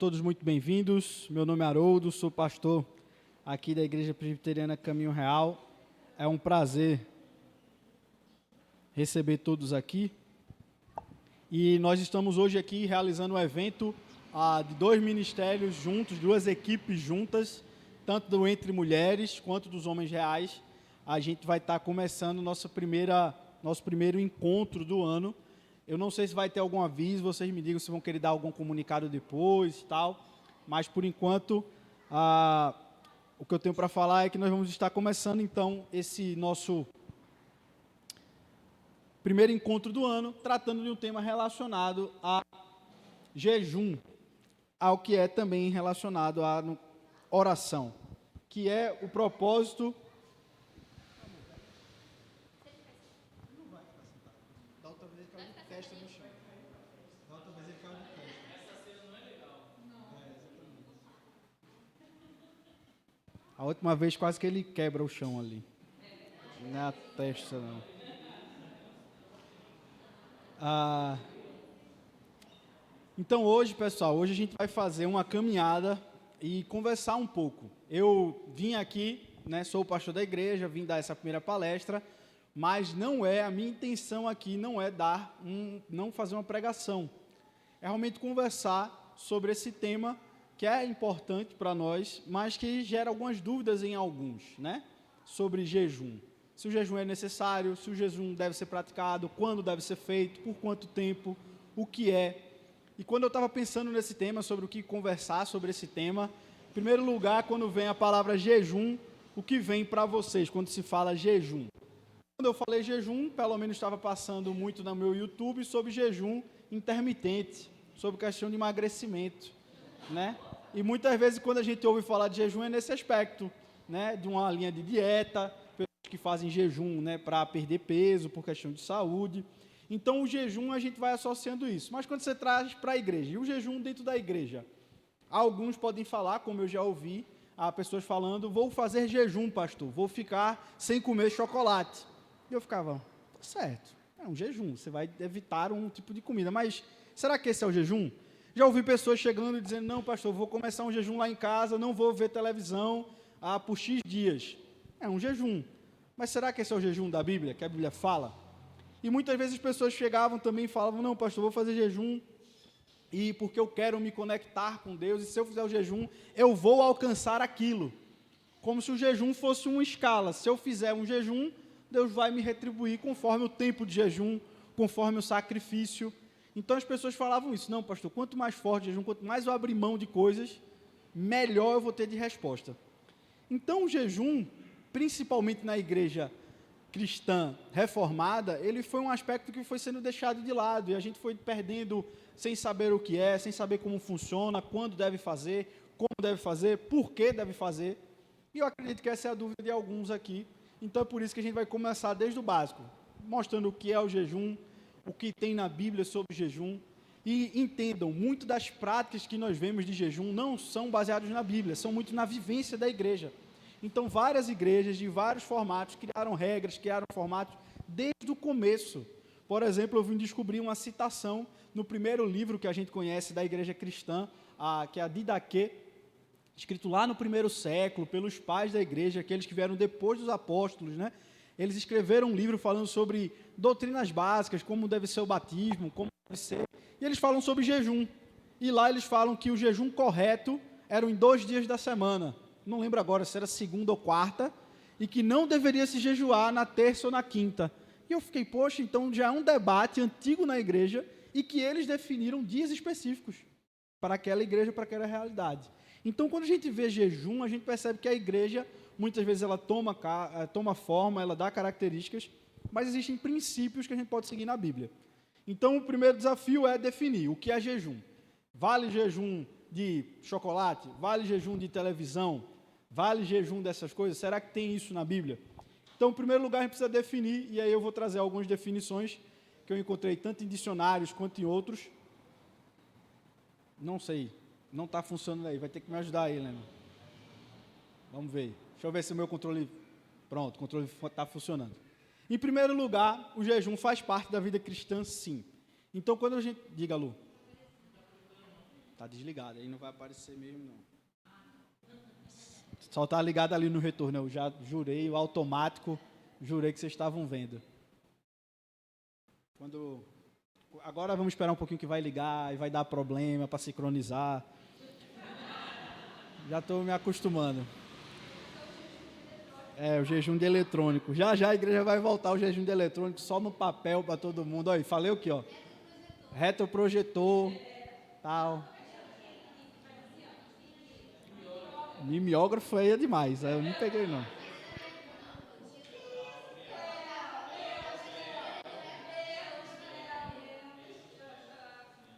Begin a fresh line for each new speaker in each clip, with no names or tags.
Todos muito bem-vindos. Meu nome é Haroldo, sou pastor aqui da Igreja Presbiteriana Caminho Real. É um prazer receber todos aqui. E nós estamos hoje aqui realizando um evento de dois ministérios juntos, duas equipes juntas, tanto do Entre Mulheres quanto dos Homens Reais. A gente vai estar começando nosso primeiro encontro do ano. Eu não sei se vai ter algum aviso, vocês me digam se vão querer dar algum comunicado depois e tal, mas por enquanto o que eu tenho para falar é que nós vamos estar começando então esse nosso primeiro encontro do ano, tratando de um tema relacionado a jejum, ao que é também relacionado à oração, que é o propósito. A última vez quase que ele quebra o chão ali. Não é a testa, não. Então hoje, pessoal, hoje a gente vai fazer uma caminhada e conversar um pouco. Eu vim aqui, sou o pastor da igreja, vim dar essa primeira palestra, mas a minha intenção aqui não é não fazer uma pregação. É realmente conversar sobre esse tema que é importante para nós, mas que gera algumas dúvidas em alguns, sobre jejum. Se o jejum é necessário, se o jejum deve ser praticado, quando deve ser feito, por quanto tempo, o que é. E quando eu estava pensando nesse tema, sobre o que conversar sobre esse tema, em primeiro lugar, quando vem a palavra jejum, o que vem para vocês quando se fala jejum? Quando eu falei jejum, pelo menos estava passando muito no meu YouTube sobre jejum intermitente, sobre questão de emagrecimento, E muitas vezes quando a gente ouve falar de jejum é nesse aspecto, de uma linha de dieta, pessoas que fazem jejum, para perder peso, por questão de saúde. Então o jejum a gente vai associando isso. Mas quando você traz para a igreja, e o jejum dentro da igreja? Alguns podem falar, como eu já ouvi, pessoas falando, vou fazer jejum, pastor, vou ficar sem comer chocolate. E eu ficava, tá certo, é um jejum, você vai evitar um tipo de comida, mas será que esse é o jejum? Já ouvi pessoas chegando e dizendo, não, pastor, vou começar um jejum lá em casa, não vou ver televisão por X dias. É um jejum. Mas será que esse é o jejum da Bíblia, que a Bíblia fala? E muitas vezes as pessoas chegavam também e falavam, não, pastor, vou fazer jejum porque eu quero me conectar com Deus, e se eu fizer o jejum, eu vou alcançar aquilo. Como se o jejum fosse uma escala. Se eu fizer um jejum, Deus vai me retribuir conforme o tempo de jejum, conforme o sacrifício. Então as pessoas falavam isso, não, pastor, quanto mais forte o jejum, quanto mais eu abrir mão de coisas, melhor eu vou ter de resposta. Então o jejum, principalmente na igreja cristã reformada, ele foi um aspecto que foi sendo deixado de lado, e a gente foi perdendo sem saber o que é, sem saber como funciona, quando deve fazer, como deve fazer, por que deve fazer, e eu acredito que essa é a dúvida de alguns aqui. Então é por isso que a gente vai começar desde o básico, mostrando o que é o jejum, o que tem na Bíblia sobre jejum, e entendam, muito das práticas que nós vemos de jejum não são baseadas na Bíblia, são muito na vivência da igreja. Então várias igrejas de vários formatos criaram regras, criaram formatos desde o começo. Por exemplo, eu vim descobrir uma citação no primeiro livro que a gente conhece da igreja cristã, que é a Didaquê, escrito lá no primeiro século, pelos pais da igreja, aqueles que vieram depois dos apóstolos, Eles escreveram um livro falando sobre doutrinas básicas, como deve ser o batismo, como deve ser, e eles falam sobre jejum. E lá eles falam que o jejum correto era em 2 dias da semana, não lembro agora se era segunda ou quarta, e que não deveria se jejuar na terça ou na quinta. E eu fiquei, poxa, então já é um debate antigo na igreja, e que eles definiram dias específicos para aquela igreja, para aquela realidade. Então, quando a gente vê jejum, a gente percebe que a igreja, muitas vezes ela toma forma, ela dá características, mas existem princípios que a gente pode seguir na Bíblia. Então, o primeiro desafio é definir o que é jejum. Vale jejum de chocolate? Vale jejum de televisão? Vale jejum dessas coisas? Será que tem isso na Bíblia? Então, em primeiro lugar, a gente precisa definir, e aí eu vou trazer algumas definições que eu encontrei tanto em dicionários quanto em outros. Não sei, não está funcionando aí, vai ter que me ajudar aí, Helena. Vamos ver. Deixa eu ver se o meu controle... Pronto, o controle está funcionando. Em primeiro lugar, o jejum faz parte da vida cristã, sim. Então, quando a gente... Diga, Lu. Tá desligado, aí não vai aparecer mesmo, não. Só tá ligado ali no retorno, eu já jurei, o automático, jurei que vocês estavam vendo. Agora vamos esperar um pouquinho que vai ligar e vai dar problema para sincronizar. Já estou me acostumando. O jejum de eletrônico. Já a igreja vai voltar o jejum de eletrônico só no papel para todo mundo. Olha, falei o que, ó. Retroprojetor, tal. Mimeógrafo aí é demais, eu não peguei não.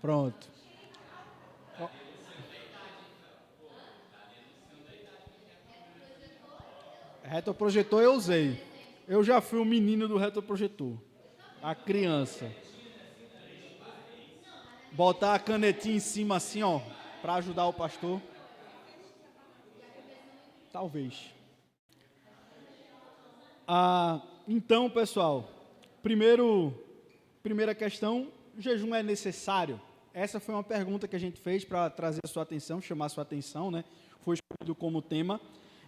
Pronto. Retroprojetor eu usei. Eu já fui o menino do retroprojetor. A criança. Botar a canetinha em cima assim, ó, para ajudar o pastor. Talvez. Então, pessoal, primeira questão, o jejum é necessário? Essa foi uma pergunta que a gente fez para trazer a sua atenção, chamar a sua atenção, né? Foi escolhido como tema.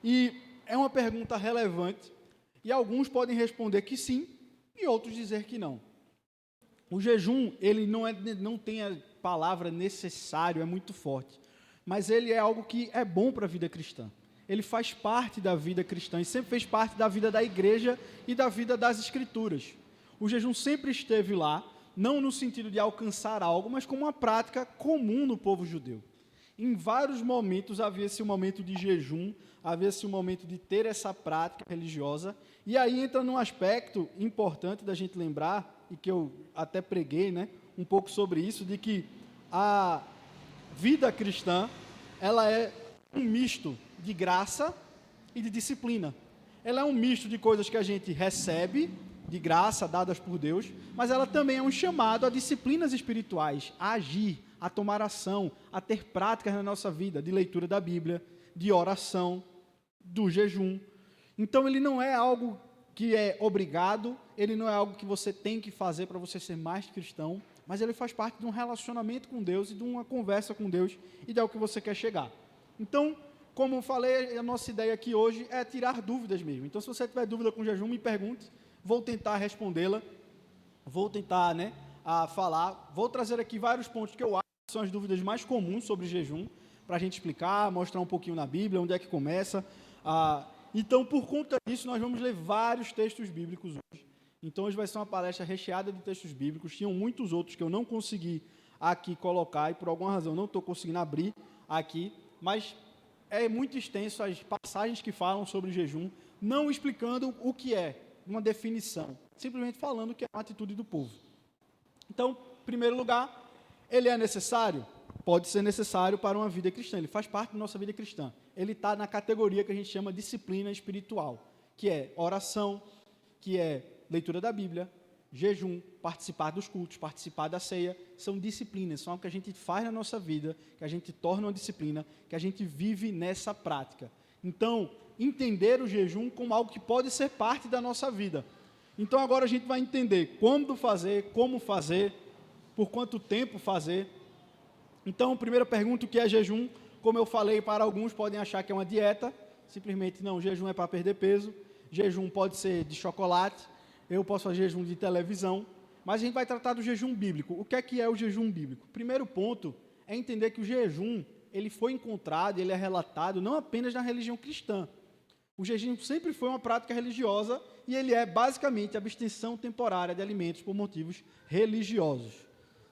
E é uma pergunta relevante, e alguns podem responder que sim, e outros dizer que não. O jejum, ele não tem a palavra necessário, é muito forte, mas ele é algo que é bom para a vida cristã. Ele faz parte da vida cristã e sempre fez parte da vida da igreja e da vida das escrituras. O jejum sempre esteve lá, não no sentido de alcançar algo, mas como uma prática comum no povo judeu. Em vários momentos havia esse momento de jejum, havia esse momento de ter essa prática religiosa, e aí entra num aspecto importante da gente lembrar, e que eu até preguei, né, um pouco sobre isso, de que a vida cristã, ela é um misto de graça e de disciplina. Ela é um misto de coisas que a gente recebe, de graça, dadas por Deus, mas ela também é um chamado a disciplinas espirituais, a agir, a tomar ação, a ter práticas na nossa vida, de leitura da Bíblia, de oração, do jejum. Então ele não é algo que é obrigado, ele não é algo que você tem que fazer para você ser mais cristão, mas ele faz parte de um relacionamento com Deus e de uma conversa com Deus e de algo que você quer chegar. Então, como eu falei, a nossa ideia aqui hoje é tirar dúvidas mesmo. Então, se você tiver dúvida com o jejum, me pergunte, vou tentar respondê-la, vou tentar, falar, vou trazer aqui vários pontos que eu acho que são as dúvidas mais comuns sobre jejum, para a gente explicar, mostrar um pouquinho na Bíblia, onde é que começa. Então, por conta disso, nós vamos ler vários textos bíblicos hoje. Então, hoje vai ser uma palestra recheada de textos bíblicos. Tinham muitos outros que eu não consegui aqui colocar e, por alguma razão, não estou conseguindo abrir aqui, mas é muito extenso as passagens que falam sobre jejum, não explicando o que é, uma definição, simplesmente falando que é uma atitude do povo. Então, em primeiro lugar, ele é necessário? Pode ser necessário para uma vida cristã, ele faz parte da nossa vida cristã. Ele está na categoria que a gente chama de disciplina espiritual, que é oração, que é leitura da Bíblia, jejum, participar dos cultos, participar da ceia, são disciplinas, são algo que a gente faz na nossa vida, que a gente torna uma disciplina, que a gente vive nessa prática. Então, entender o jejum como algo que pode ser parte da nossa vida. Então, agora a gente vai entender quando fazer, como fazer, por quanto tempo fazer. Então, primeira pergunta, o que é jejum? Como eu falei, para alguns podem achar que é uma dieta, simplesmente não, jejum é para perder peso, jejum pode ser de chocolate, eu posso fazer jejum de televisão, mas a gente vai tratar do jejum bíblico. O que é o jejum bíblico? Primeiro ponto é entender que o jejum, ele foi encontrado, ele é relatado não apenas na religião cristã. O jejum sempre foi uma prática religiosa e ele é basicamente a abstenção temporária de alimentos por motivos religiosos,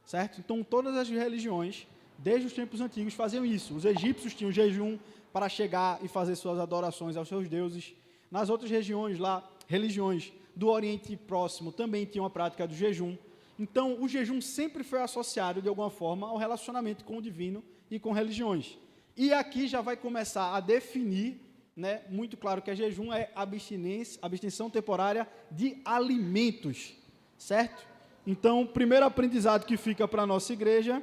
certo? Então, todas as religiões, desde os tempos antigos, faziam isso. Os egípcios tinham jejum para chegar e fazer suas adorações aos seus deuses. Nas outras regiões lá, religiões do Oriente Próximo também tinham a prática do jejum. Então, o jejum sempre foi associado, de alguma forma, ao relacionamento com o divino e com religiões. E aqui já vai começar a definir, muito claro que jejum é abstenção temporária de alimentos, certo? Então, primeiro aprendizado que fica para a nossa igreja,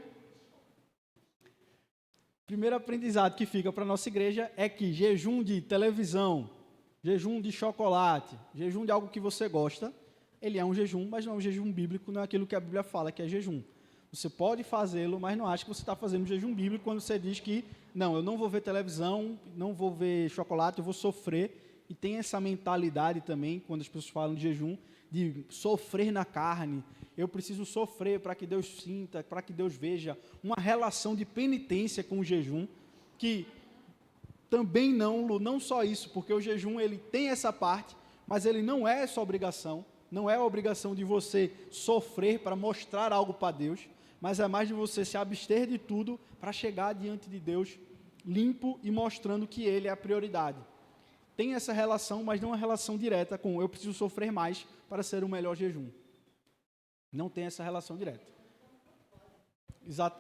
é que jejum de televisão, jejum de chocolate, jejum de algo que você gosta, ele é um jejum, mas não é um jejum bíblico, não é aquilo que a Bíblia fala que é jejum. Você pode fazê-lo, mas não acha que você está fazendo jejum bíblico quando você diz que, não, eu não vou ver televisão, não vou ver chocolate, eu vou sofrer. E tem essa mentalidade também, quando as pessoas falam de jejum, de sofrer na carne. Eu preciso sofrer para que Deus sinta, para que Deus veja. Uma relação de penitência com o jejum, que também não só isso, porque o jejum ele tem essa parte, mas ele não é essa obrigação, não é a obrigação de você sofrer para mostrar algo para Deus, mas é mais de você se abster de tudo para chegar diante de Deus limpo e mostrando que Ele é a prioridade. Tem essa relação, mas não é uma relação direta com eu preciso sofrer mais para ser o melhor jejum. Não tem essa relação direta. Exato.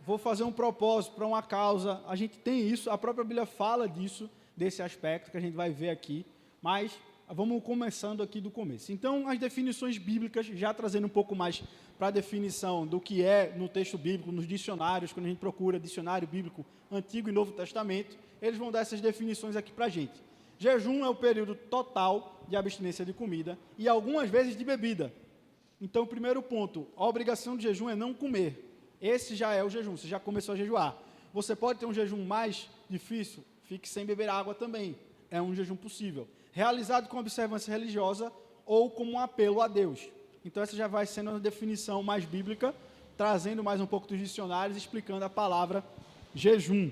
Vou fazer um propósito para uma causa. A gente tem isso, a própria Bíblia fala disso, desse aspecto que a gente vai ver aqui, mas vamos começando aqui do começo. Então, as definições bíblicas, já trazendo um pouco mais para a definição do que é no texto bíblico, nos dicionários, quando a gente procura dicionário bíblico Antigo e Novo Testamento, eles vão dar essas definições aqui para a gente. Jejum é o período total de abstinência de comida e algumas vezes de bebida. Então, o primeiro ponto, a obrigação de jejum é não comer. Esse já é o jejum, você já começou a jejuar. Você pode ter um jejum mais difícil, fique sem beber água também. É um jejum possível. Realizado com observância religiosa ou como um apelo a Deus. Então, essa já vai sendo uma definição mais bíblica, trazendo mais um pouco dos dicionários, explicando a palavra jejum.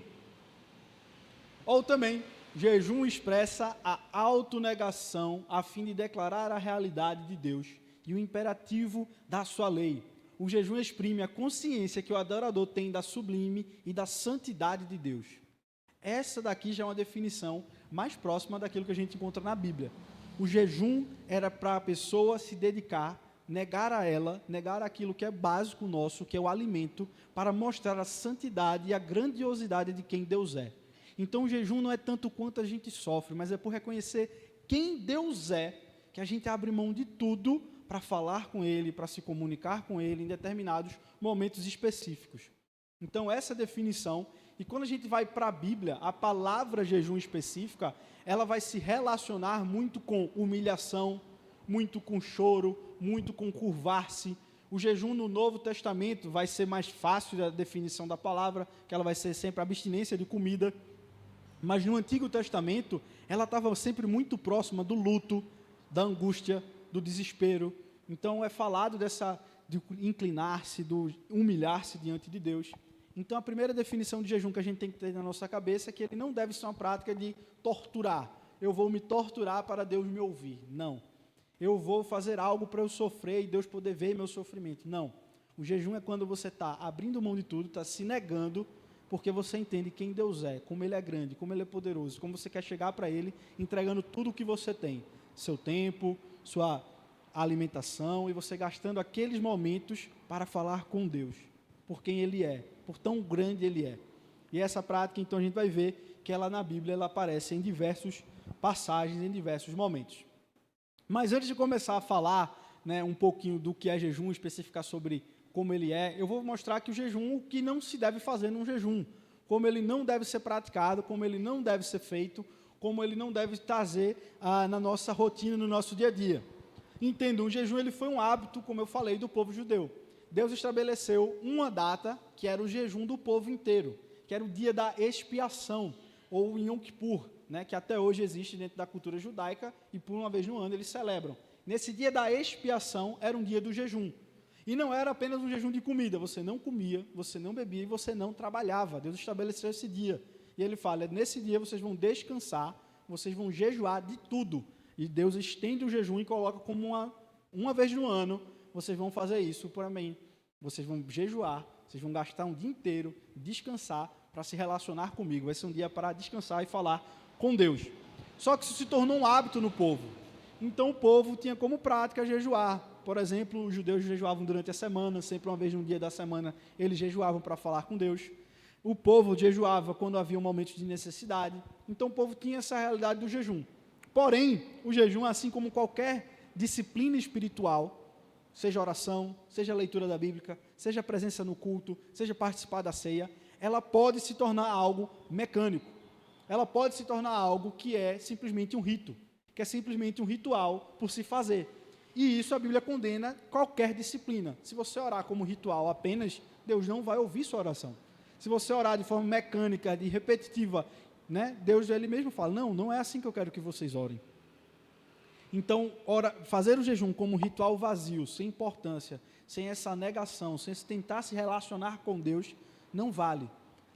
Ou também, jejum expressa a autonegação a fim de declarar a realidade de Deus e o imperativo da sua lei. O jejum exprime a consciência que o adorador tem da sublime e da santidade de Deus. Essa daqui já é uma definição mais próxima daquilo que a gente encontra na Bíblia. O jejum era para a pessoa se dedicar, negar a ela, negar aquilo que é básico nosso, que é o alimento, para mostrar a santidade e a grandiosidade de quem Deus é. Então o jejum não é tanto quanto a gente sofre, mas é por reconhecer quem Deus é, que a gente abre mão de tudo para falar com Ele, para se comunicar com Ele em determinados momentos específicos. Então, essa definição, e quando a gente vai para a Bíblia, a palavra jejum específica, ela vai se relacionar muito com humilhação, muito com choro, muito com curvar-se. O jejum no Novo Testamento vai ser mais fácil a definição da palavra, que ela vai ser sempre abstinência de comida, mas no Antigo Testamento, ela estava sempre muito próxima do luto, da angústia, do desespero. Então, é falado de inclinar-se, do humilhar-se diante de Deus. Então, a primeira definição de jejum que a gente tem que ter na nossa cabeça é que ele não deve ser uma prática de torturar. Eu vou me torturar para Deus me ouvir. Não. Eu vou fazer algo para eu sofrer e Deus poder ver meu sofrimento. Não. O jejum é quando você está abrindo mão de tudo, está se negando, porque você entende quem Deus é, como Ele é grande, como Ele é poderoso, como você quer chegar para Ele, entregando tudo o que você tem. Seu tempo, sua alimentação, e você gastando aqueles momentos para falar com Deus, por quem Ele é, por tão grande Ele é. E essa prática, então, a gente vai ver que ela na Bíblia, ela aparece em diversas passagens, em diversos momentos. Mas antes de começar a falar, um pouquinho do que é jejum, especificar sobre como ele é, eu vou mostrar que o jejum, o que não se deve fazer num jejum, como ele não deve ser praticado, como ele não deve ser feito, como ele não deve trazer na nossa rotina, no nosso dia a dia. Entendam, o jejum ele foi um hábito, como eu falei, do povo judeu. Deus estabeleceu uma data, que era o jejum do povo inteiro, que era o dia da expiação, ou Yom Kippur, que até hoje existe dentro da cultura judaica, e por uma vez no ano eles celebram. Nesse dia da expiação, era um dia do jejum. E não era apenas um jejum de comida, você não comia, você não bebia e você não trabalhava. Deus estabeleceu esse dia. E ele fala, nesse dia vocês vão descansar, vocês vão jejuar de tudo. E Deus estende o jejum e coloca como uma vez no ano, vocês vão fazer isso para mim. Vocês vão jejuar, vocês vão gastar um dia inteiro, descansar, para se relacionar comigo. Vai ser um dia para descansar e falar com Deus. Só que isso se tornou um hábito no povo. Então o povo tinha como prática jejuar. Por exemplo, os judeus jejuavam durante a semana, sempre uma vez no dia da semana, eles jejuavam para falar com Deus. O povo jejuava quando havia um momento de necessidade. Então o povo tinha essa realidade do jejum. Porém, o jejum, assim como qualquer disciplina espiritual, seja oração, seja leitura da Bíblia, seja presença no culto, seja participar da ceia, ela pode se tornar algo mecânico. Ela pode se tornar algo que é simplesmente um rito, que é simplesmente um ritual por se fazer. E isso a Bíblia condena qualquer disciplina. Se você orar como ritual apenas, Deus não vai ouvir sua oração. Se você orar de forma mecânica e repetitiva, né, Deus ele mesmo fala, não é assim que eu quero que vocês orem. Então, fazer o jejum como um ritual vazio, sem importância, sem essa negação, sem tentar se relacionar com Deus, não vale,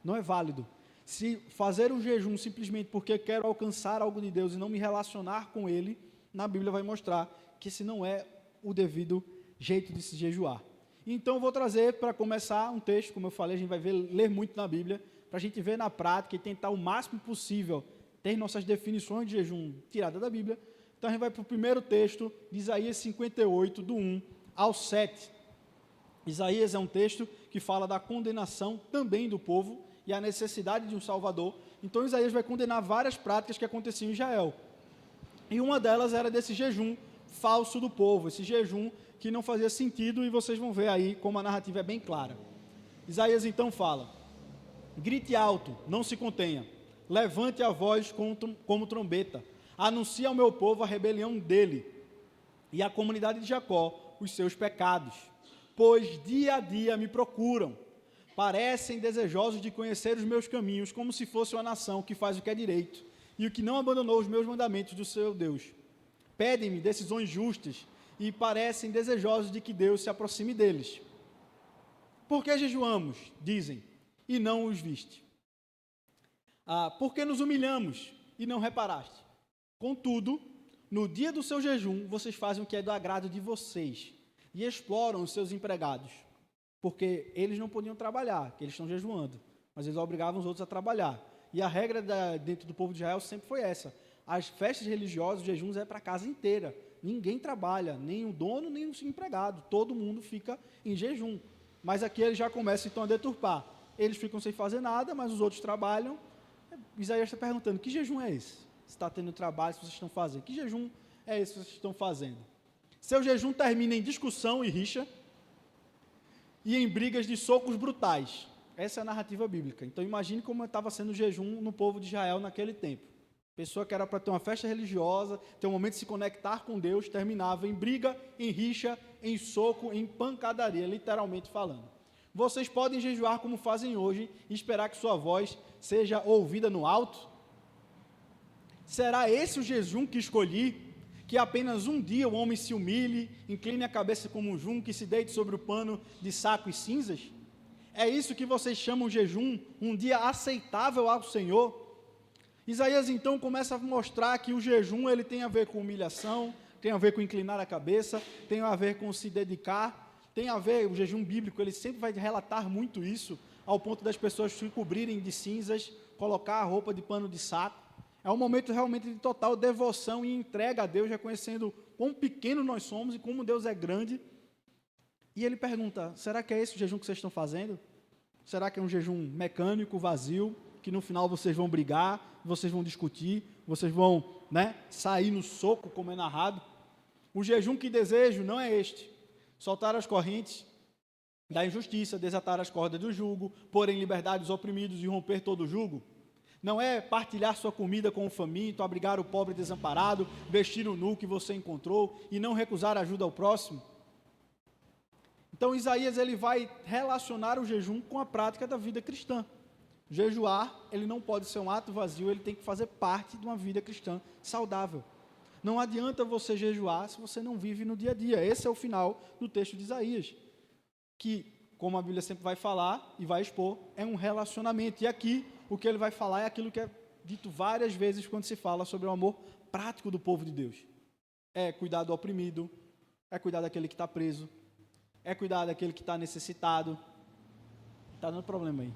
não é válido. Se fazer o jejum simplesmente porque quero alcançar algo de Deus e não me relacionar com Ele, na Bíblia vai mostrar que esse não é o devido jeito de se jejuar. Então, eu vou trazer, para começar, um texto, como eu falei, a gente vai ler muito na Bíblia, para a gente ver na prática e tentar o máximo possível ter nossas definições de jejum tiradas da Bíblia. Então, a gente vai para o primeiro texto, de Isaías 58, do 1 ao 7. Isaías é um texto que fala da condenação também do povo e a necessidade de um Salvador. Então, Isaías vai condenar várias práticas que aconteciam em Israel. E uma delas era desse jejum falso do povo, esse jejum que não fazia sentido, e vocês vão ver aí como a narrativa é bem clara. Isaías então fala: grite alto, não se contenha, levante a voz como trombeta, anuncie ao meu povo a rebelião dele, e à comunidade de Jacó os seus pecados, pois dia a dia me procuram, parecem desejosos de conhecer os meus caminhos, como se fosse uma nação que faz o que é direito, e o que não abandonou os meus mandamentos do seu Deus. Pedem-me decisões justas, e parecem desejosos de que Deus se aproxime deles. Por que jejuamos, dizem, e não os viste? Por que nos humilhamos, e não reparaste? Contudo, no dia do seu jejum, vocês fazem o que é do agrado de vocês, e exploram os seus empregados, porque eles não podiam trabalhar, que eles estão jejuando, mas eles obrigavam os outros a trabalhar. E a regra dentro do povo de Israel sempre foi essa: as festas religiosas, os jejuns é para a casa inteira, ninguém trabalha, nem o dono, nem o empregado, todo mundo fica em jejum. Mas aqui eles já começam então a deturpar, eles ficam sem fazer nada, mas os outros trabalham. Isaías está perguntando: que jejum é esse? Se está tendo trabalho, se vocês estão fazendo, que jejum é esse que vocês estão fazendo? Seu jejum termina em discussão e rixa, e em brigas de socos brutais. Essa é a narrativa bíblica. Então imagine como estava sendo o jejum no povo de Israel naquele tempo. Pessoa que era para ter uma festa religiosa, ter um momento de se conectar com Deus, terminava em briga, em rixa, em soco, em pancadaria, literalmente falando. Vocês podem jejuar como fazem hoje e esperar que sua voz seja ouvida no alto? Será esse o jejum que escolhi? Que apenas um dia o homem se humilhe, incline a cabeça como um junco e se deite sobre o pano de saco e cinzas? É isso que vocês chamam jejum, um dia aceitável ao Senhor? Isaías então começa a mostrar que o jejum ele tem a ver com humilhação, tem a ver com inclinar a cabeça, tem a ver com se dedicar, tem a ver, o jejum bíblico ele sempre vai relatar muito isso, ao ponto das pessoas se cobrirem de cinzas, colocar a roupa de pano de saco. É um momento realmente de total devoção e entrega a Deus, reconhecendo quão pequeno nós somos e como Deus é grande. E ele pergunta: será que é esse o jejum que vocês estão fazendo? Será que é um jejum mecânico, vazio, que no final vocês vão brigar, vocês vão discutir, vocês vão, sair no soco, como é narrado? O jejum que desejo não é este: soltar as correntes da injustiça, desatar as cordas do jugo, pôr em liberdade os oprimidos e romper todo o jugo. Não é partilhar sua comida com o faminto, abrigar o pobre desamparado, vestir o nu que você encontrou e não recusar ajuda ao próximo. Então Isaías ele vai relacionar o jejum com a prática da vida cristã. Jejuar, ele não pode ser um ato vazio, ele tem que fazer parte de uma vida cristã saudável. Não adianta você jejuar se você não vive no dia a dia. Esse é o final do texto de Isaías, que, como a Bíblia sempre vai falar e vai expor, é um relacionamento. E aqui, o que ele vai falar é aquilo que é dito várias vezes quando se fala sobre o amor prático do povo de Deus. É cuidar do oprimido, é cuidar daquele que está preso, é cuidar daquele que está necessitado. Está dando problema aí.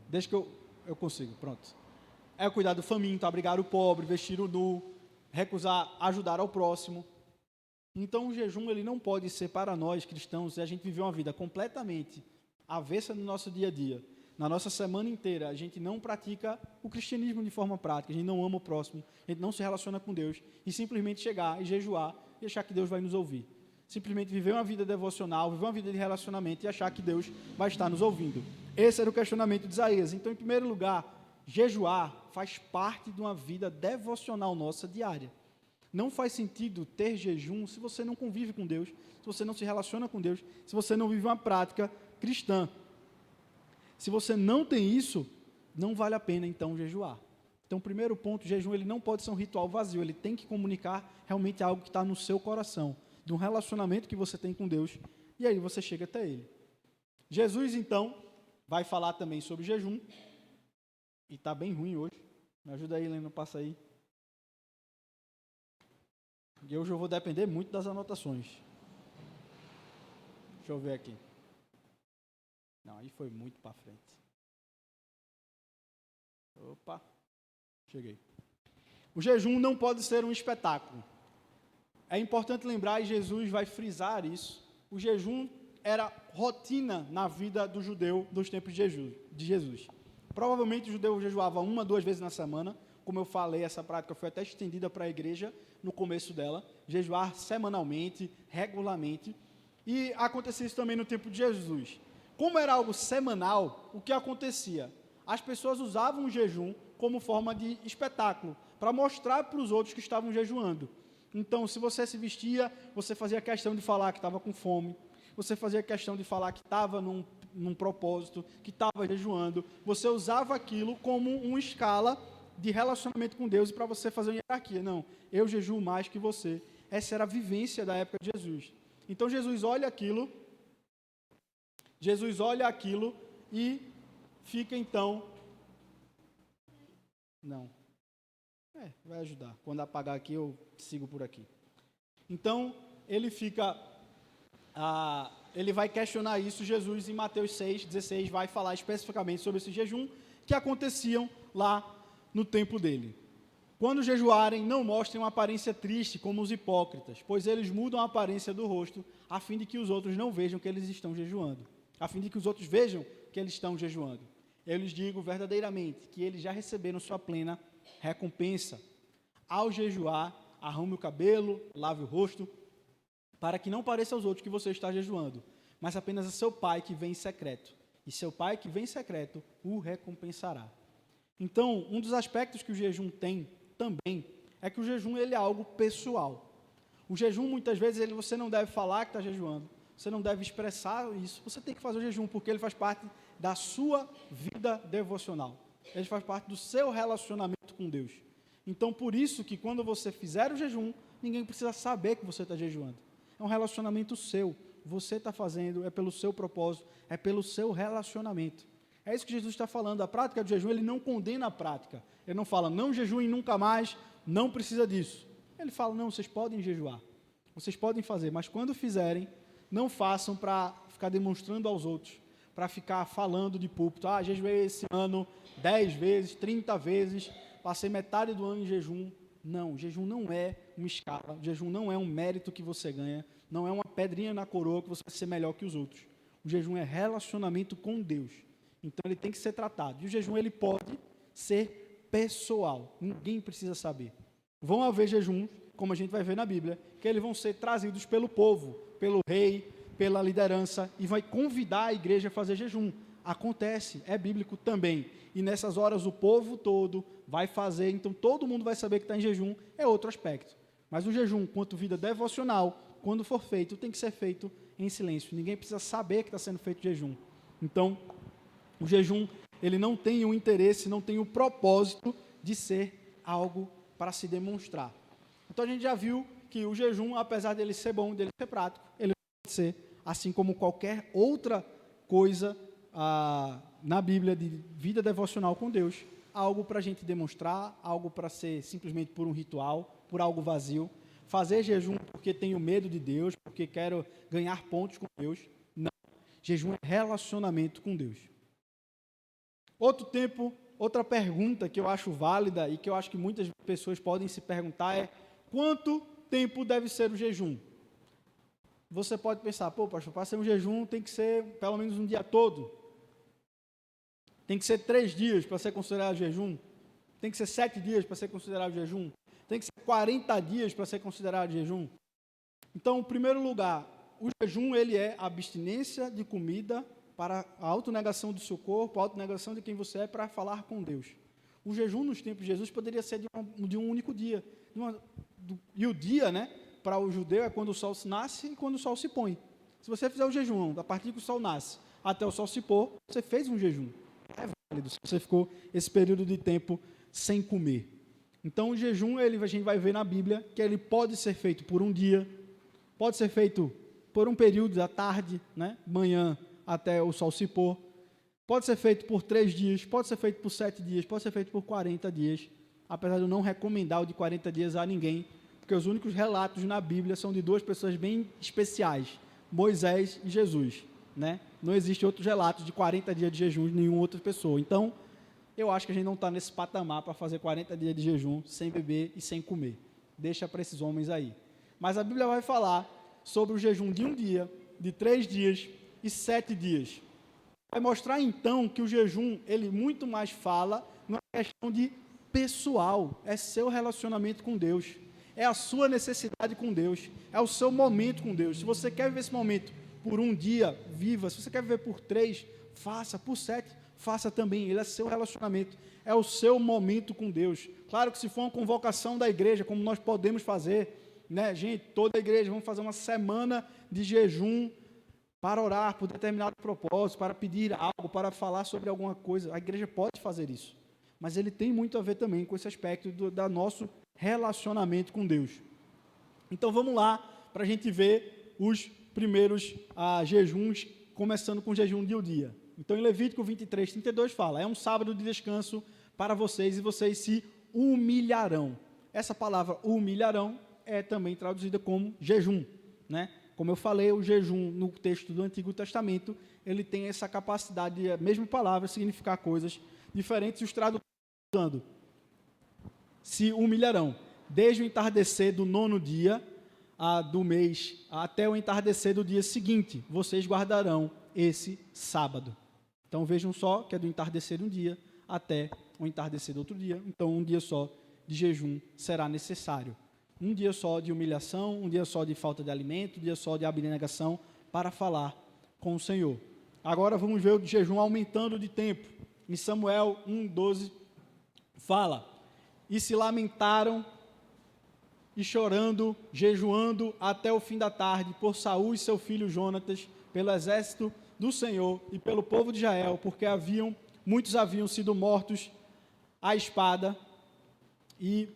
Deixa que eu consigo, pronto. É cuidar do faminto, abrigar o pobre, vestir o nu, recusar ajudar ao próximo. Então o jejum ele não pode ser para nós cristãos, se a gente viver uma vida completamente avessa no nosso dia a dia. Na nossa semana inteira, a gente não pratica o cristianismo de forma prática, a gente não ama o próximo, a gente não se relaciona com Deus, e simplesmente chegar e jejuar e achar que Deus vai nos ouvir. Simplesmente viver uma vida devocional, viver uma vida de relacionamento e achar que Deus vai estar nos ouvindo. Esse era o questionamento de Isaías. Então, em primeiro lugar, jejuar faz parte de uma vida devocional nossa diária. Não faz sentido ter jejum se você não convive com Deus, se você não se relaciona com Deus, se você não vive uma prática cristã. Se você não tem isso, não vale a pena, então, jejuar. Então, primeiro ponto, o jejum ele não pode ser um ritual vazio, ele tem que comunicar realmente algo que está no seu coração, de um relacionamento que você tem com Deus, e aí você chega até Ele. Jesus, então, vai falar também sobre jejum, e está bem ruim hoje. Me ajuda aí, Helena, passa aí. E hoje eu vou depender muito das anotações. Deixa eu ver aqui. Não, aí foi muito para frente. Opa, cheguei. O jejum não pode ser um espetáculo. É importante lembrar, e Jesus vai frisar isso, o jejum era rotina na vida do judeu dos tempos de Jesus. Provavelmente o judeu jejuava 1 a 2 vezes na semana. Como eu falei, essa prática foi até estendida para a igreja no começo dela, jejuar semanalmente, regularmente, e acontecia isso também no tempo de Jesus. Como era algo semanal, o que acontecia? As pessoas usavam o jejum como forma de espetáculo, para mostrar para os outros que estavam jejuando. Então, se você se vestia, você fazia questão de falar que estava com fome, você fazia questão de falar que estava num propósito, que estava jejuando, você usava aquilo como uma escala de relacionamento com Deus e para você fazer uma hierarquia. Não, eu jejuo mais que você. Essa era a vivência da época de Jesus. Então, Jesus olha aquilo e fica, então... Não. Vai ajudar. Quando apagar aqui, eu sigo por aqui. Então, ele vai questionar isso. Jesus, em Mateus 6,16, vai falar especificamente sobre esse jejum que aconteciam lá no tempo dele. Quando jejuarem, não mostrem uma aparência triste como os hipócritas, pois eles mudam a aparência do rosto, a fim de que os outros não vejam que eles estão jejuando. A fim de que os outros vejam que eles estão jejuando. Eu lhes digo verdadeiramente que eles já receberam sua plena recompensa. Ao jejuar, arrume o cabelo, lave o rosto, para que não pareça aos outros que você está jejuando, mas apenas a seu pai que vem em secreto. E seu pai que vem em secreto o recompensará. Então, um dos aspectos que o jejum tem também é que o jejum ele é algo pessoal. O jejum, muitas vezes, você não deve falar que está jejuando, você não deve expressar isso, você tem que fazer o jejum, porque ele faz parte da sua vida devocional. Ele faz parte do seu relacionamento com Deus. Então, por isso que quando você fizer o jejum, ninguém precisa saber que você está jejuando. É um relacionamento seu. Você está fazendo, é pelo seu propósito, é pelo seu relacionamento. É isso que Jesus está falando. A prática do jejum, ele não condena a prática. Ele não fala, não jejuem nunca mais, não precisa disso. Ele fala, não, vocês podem jejuar. Vocês podem fazer, mas quando fizerem, não façam para ficar demonstrando aos outros, para ficar falando de púlpito. Jejuei esse ano 10 vezes, 30 vezes, passei metade do ano em jejum. Não, jejum não é uma escala, jejum não é um mérito que você ganha, não é uma pedrinha na coroa que você vai ser melhor que os outros. O jejum é relacionamento com Deus. Então ele tem que ser tratado. E o jejum ele pode ser pessoal, ninguém precisa saber. Vão haver jejuns, como a gente vai ver na Bíblia, que eles vão ser trazidos pelo povo, pelo rei, pela liderança, e vai convidar a igreja a fazer jejum. Acontece, é bíblico também. E nessas horas o povo todo vai fazer, então todo mundo vai saber que está em jejum, é outro aspecto. Mas o jejum, quanto vida devocional, quando for feito, tem que ser feito em silêncio. Ninguém precisa saber que está sendo feito jejum. Então, o jejum, ele não tem o interesse, não tem o propósito de ser algo para se demonstrar. Então, a gente já viu que o jejum, apesar dele ser bom, dele ser prático, ele pode ser, assim como qualquer outra coisa na Bíblia de vida devocional com Deus, algo para a gente demonstrar, algo para ser simplesmente por um ritual, por algo vazio. Fazer jejum porque tenho medo de Deus, porque quero ganhar pontos com Deus. Não. Jejum é relacionamento com Deus. Outra pergunta que eu acho válida e que eu acho que muitas pessoas podem se perguntar é: quanto tempo deve ser o jejum? Você pode pensar, pastor, para ser um jejum tem que ser pelo menos um dia todo. Tem que ser 3 dias para ser considerado jejum. Tem que ser 7 dias para ser considerado jejum. Tem que ser 40 dias para ser considerado jejum. Então, em primeiro lugar, o jejum ele é a abstinência de comida para a autonegação do seu corpo, a autonegação de quem você é para falar com Deus. O jejum nos tempos de Jesus poderia ser de um único dia, E o dia, né, para o judeu é quando o sol nasce e quando o sol se põe. Se você fizer o jejum a partir que o sol nasce até o sol se pôr, você fez um jejum. É válido se você ficou esse período de tempo sem comer. Então, o jejum, a gente vai ver na Bíblia que ele pode ser feito por um dia, pode ser feito por um período da tarde, né, manhã até o sol se pôr, pode ser feito por 3 dias, pode ser feito por 7 dias, pode ser feito por 40 dias, apesar de eu não recomendar o de 40 dias a ninguém, porque os únicos relatos na Bíblia são de 2 pessoas bem especiais, Moisés e Jesus, né? Não existe outros relatos de 40 dias de jejum de nenhuma outra pessoa. Então, eu acho que a gente não está nesse patamar para fazer 40 dias de jejum sem beber e sem comer. Deixa para esses homens aí. Mas a Bíblia vai falar sobre o jejum de um dia, de 3 dias e 7 dias. Vai mostrar então que o jejum, ele muito mais fala numa questão de pessoal, é seu relacionamento com Deus, é a sua necessidade com Deus, é o seu momento com Deus. Se você quer viver esse momento por um dia, viva. Se você quer viver por 3, faça. Por 7, faça também. Ele é seu relacionamento, é o seu momento com Deus. Claro que se for uma convocação da igreja, como nós podemos fazer, né, gente, toda a igreja, vamos fazer uma semana de jejum para orar por determinado propósito, para pedir algo, para falar sobre alguma coisa. A igreja pode fazer isso, mas ele tem muito a ver também com esse aspecto do nosso relacionamento com Deus. Então vamos lá, para a gente ver os primeiros jejuns, começando com o jejum de um dia. Então em Levítico 23, 32 fala, é um sábado de descanso para vocês e vocês se humilharão. Essa palavra humilharão é também traduzida como jejum, né? Como eu falei, o jejum no texto do Antigo Testamento, ele tem essa capacidade de a mesma palavra significar coisas diferentes, e os tradutores se humilharão, desde o entardecer do 9º dia do mês até o entardecer do dia seguinte, vocês guardarão esse sábado. Então vejam só que é do entardecer de um dia até o entardecer do outro dia, então um dia só de jejum será necessário. Um dia só de humilhação, um dia só de falta de alimento, um dia só de abnegação para falar com o Senhor. Agora vamos ver o jejum aumentando de tempo. Em Samuel 1:12 fala, e se lamentaram e chorando, jejuando até o fim da tarde, por Saul e seu filho Jonatas, pelo exército do Senhor e pelo povo de Israel, porque muitos haviam sido mortos à espada. E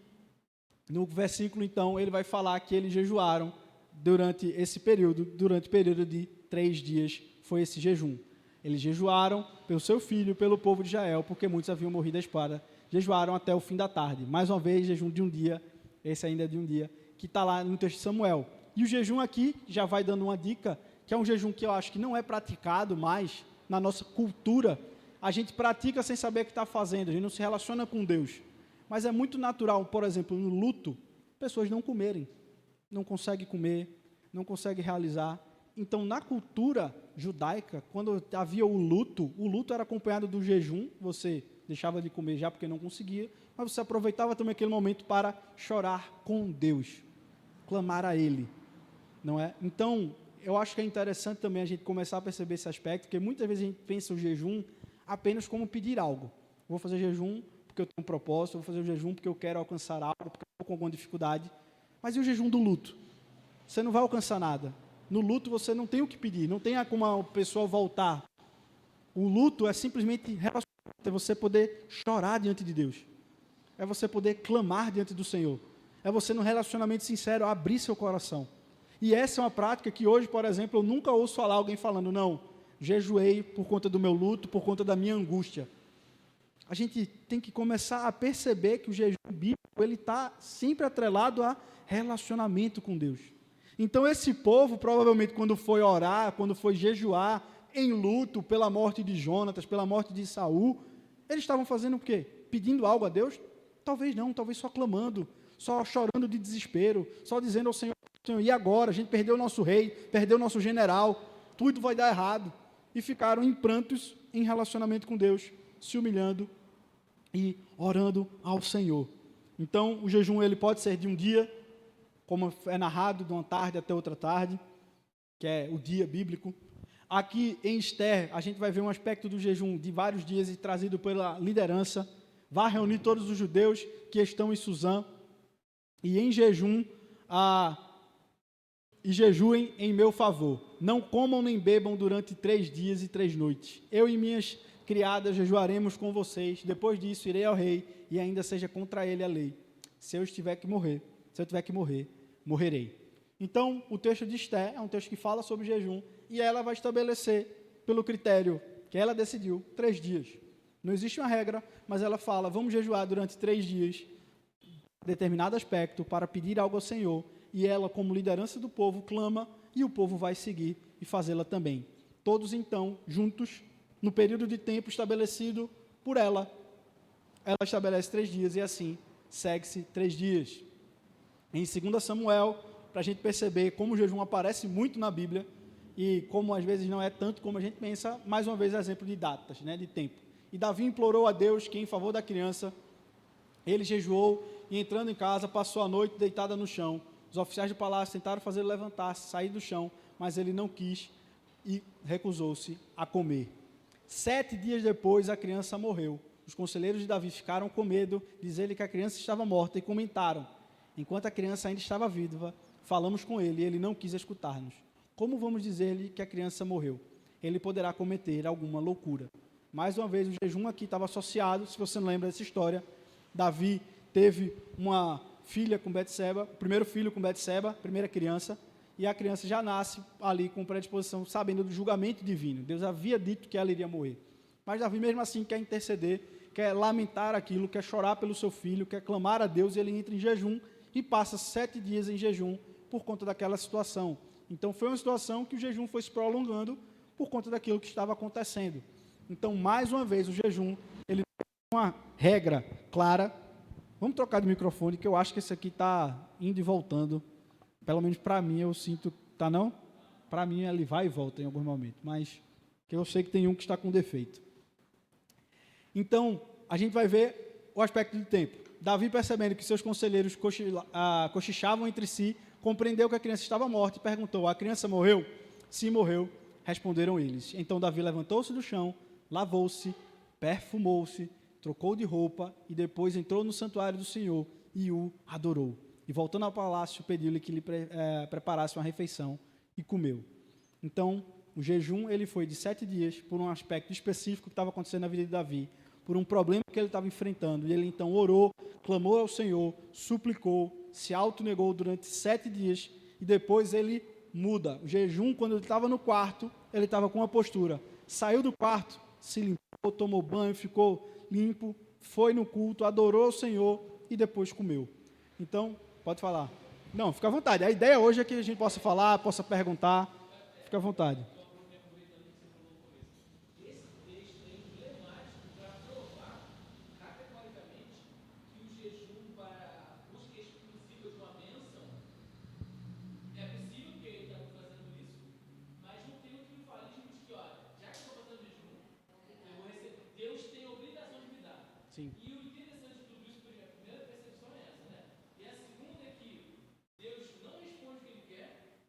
no versículo, então, ele vai falar que eles jejuaram durante esse período, durante o período de 3 dias, foi esse jejum. Eles jejuaram pelo seu filho, pelo povo de Israel, porque muitos haviam morrido à espada, jejuaram até o fim da tarde. Mais uma vez, jejum de um dia, esse ainda é de um dia, que está lá no texto de Samuel. E o jejum aqui já vai dando uma dica, que é um jejum que eu acho que não é praticado mais na nossa cultura. A gente pratica sem saber o que está fazendo, a gente não se relaciona com Deus. Mas é muito natural, por exemplo, no luto, pessoas não comerem, não conseguem comer, não conseguem realizar. Então, na cultura judaica, quando havia o luto era acompanhado do jejum, você deixava de comer já porque não conseguia, mas você aproveitava também aquele momento para chorar com Deus, clamar a Ele, não é? Então, eu acho que é interessante também a gente começar a perceber esse aspecto, porque muitas vezes a gente pensa o jejum apenas como pedir algo. Vou fazer jejum porque eu tenho um propósito, vou fazer o jejum porque eu quero alcançar algo, porque eu estou com alguma dificuldade. Mas e o jejum do luto? Você não vai alcançar nada. No luto você não tem o que pedir, não tem como a pessoa voltar. O luto é simplesmente relacionamento, é você poder chorar diante de Deus. É você poder clamar diante do Senhor. É você, num relacionamento sincero, abrir seu coração. E essa é uma prática que hoje, por exemplo, eu nunca ouço falar alguém falando, não, jejuei por conta do meu luto, por conta da minha angústia. A gente tem que começar a perceber que o jejum bíblico, ele está sempre atrelado a relacionamento com Deus. Então esse povo, provavelmente, quando foi orar, quando foi jejuar, em luto pela morte de Jonatas, pela morte de Saul, eles estavam fazendo o quê? Pedindo algo a Deus? Talvez não, talvez só clamando, só chorando de desespero, só dizendo ao Senhor, e agora? A gente perdeu o nosso rei, perdeu o nosso general, tudo vai dar errado. E ficaram em prantos, em relacionamento com Deus, se humilhando e orando ao Senhor. Então, o jejum ele pode ser de um dia, como é narrado, de uma tarde até outra tarde, que é o dia bíblico. Aqui em Esther, a gente vai ver um aspecto do jejum de vários dias e trazido pela liderança. Vá reunir todos os judeus que estão em Suzã. e em jejum e jejuem em meu favor. Não comam nem bebam durante 3 dias e 3 noites. Eu e minhas criadas jejuaremos com vocês. Depois disso irei ao rei, e ainda seja contra ele a lei. Se eu tiver que morrer, morrerei. Então, o texto de Esther é um texto que fala sobre jejum, e ela vai estabelecer, pelo critério que ela decidiu, 3 dias. Não existe uma regra, mas ela fala, vamos jejuar durante 3 dias, determinado aspecto, para pedir algo ao Senhor, e ela, como liderança do povo, clama, e o povo vai seguir e fazê-la também. Todos, então, juntos, no período de tempo estabelecido por ela estabelece 3 dias, e assim, segue-se 3 dias. Em 2 Samuel, para a gente perceber como o jejum aparece muito na Bíblia, e como às vezes não é tanto como a gente pensa, mais uma vez exemplo de datas, de tempo. E Davi implorou a Deus que, em favor da criança, ele jejuou e, entrando em casa, passou a noite deitada no chão. Os oficiais do palácio tentaram fazê-lo levantar-se, sair do chão, mas ele não quis e recusou-se a comer. 7 dias depois, a criança morreu. Os conselheiros de Davi ficaram com medo, dizer-lhe que a criança estava morta, e comentaram: enquanto a criança ainda estava viva, falamos com ele, e ele não quis escutar-nos. Como vamos dizer-lhe que a criança morreu? Ele poderá cometer alguma loucura. Mais uma vez, o jejum aqui estava associado, se você não lembra dessa história, Davi teve uma filha com Betseba, o primeiro filho com Betseba, primeira criança, e a criança já nasce ali com predisposição, sabendo do julgamento divino. Deus havia dito que ela iria morrer. Mas Davi, mesmo assim, quer interceder, quer lamentar aquilo, quer chorar pelo seu filho, quer clamar a Deus, e ele entra em jejum e passa 7 dias em jejum por conta daquela situação. Então, foi uma situação que o jejum foi se prolongando por conta daquilo que estava acontecendo. Então, mais uma vez, o jejum, ele tem uma regra clara. Vamos trocar de microfone, que eu acho que esse aqui está indo e voltando. Pelo menos para mim, eu sinto... Tá não? Para mim, ele vai e volta em algum momento. Mas que eu sei que tem um que está com defeito. Então, a gente vai ver o aspecto do tempo. Davi, percebendo que seus conselheiros cochichavam entre si, compreendeu que a criança estava morta e perguntou: a criança morreu? Sim, morreu, responderam eles. Então Davi levantou-se do chão, lavou-se, perfumou-se, trocou de roupa e depois entrou no santuário do Senhor e o adorou. E voltando ao palácio, pediu-lhe que lhe preparasse uma refeição e comeu. Então, o jejum ele foi de 7 dias por um aspecto específico que estava acontecendo na vida de Davi, por um problema que ele estava enfrentando. E ele então orou, clamou ao Senhor, suplicou, se autonegou durante 7 dias e depois ele muda. O jejum, quando ele estava no quarto, ele estava com uma postura. Saiu do quarto, se limpou, tomou banho, ficou limpo, foi no culto, adorou ao Senhor e depois comeu. Então, pode falar. Não, fica à vontade. A ideia hoje é que a gente possa falar, possa perguntar. Fica à vontade. Sim.
E o interessante de tudo isso, a primeira percepção é essa, né? E a segunda é que Deus não responde o que ele quer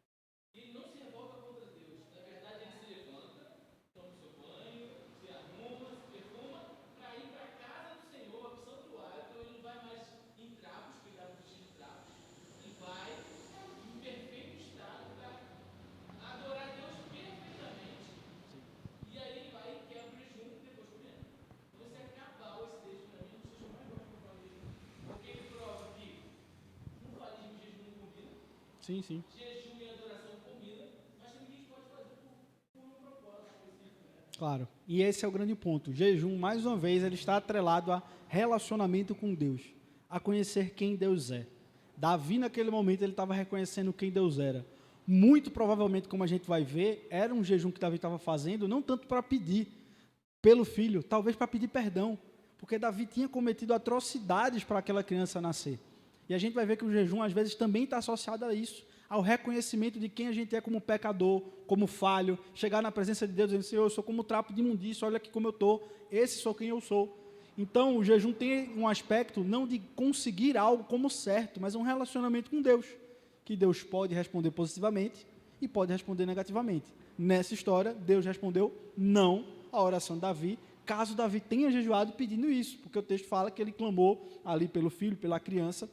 e ele não se revolta contra Deus. Na verdade, ele se levanta, toma o seu banho, se arruma, se perfuma, para ir para a casa do Senhor, para o santuário. Então ele não vai mais em trapos, cuidar do vestido de trapos, e vai em perfeito estado para adorar Deus perfeitamente. E aí ele vai e quebra o jejum e depois comendo. Então, esse é cabal, esse texto para mim, não sei se eu mais gosto de falar jejum, porque ele prova que não faz de jejum não combina,
Sim, sim.
jejum e adoração combina, mas também a gente pode fazer por um propósito específico, né?
Claro. E esse é o grande ponto. O jejum, mais uma vez, ele está atrelado a relacionamento com Deus, a conhecer quem Deus é. Davi, naquele momento, ele estava reconhecendo quem Deus era. Muito provavelmente, como a gente vai ver, era um jejum que Davi estava fazendo, não tanto para pedir pelo filho, talvez para pedir perdão, porque Davi tinha cometido atrocidades para aquela criança nascer. E a gente vai ver que o jejum, às vezes, também está associado a isso, ao reconhecimento de quem a gente é como pecador, como falho, chegar na presença de Deus e dizer: Senhor, eu sou como trapo de imundícia, olha aqui como eu estou, esse sou quem eu sou. Então, o jejum tem um aspecto não de conseguir algo como certo, mas um relacionamento com Deus, que Deus pode responder positivamente e pode responder negativamente. Nessa história, Deus respondeu não à oração de Davi, caso Davi tenha jejuado pedindo isso, porque o texto fala que ele clamou ali pelo filho, pela criança,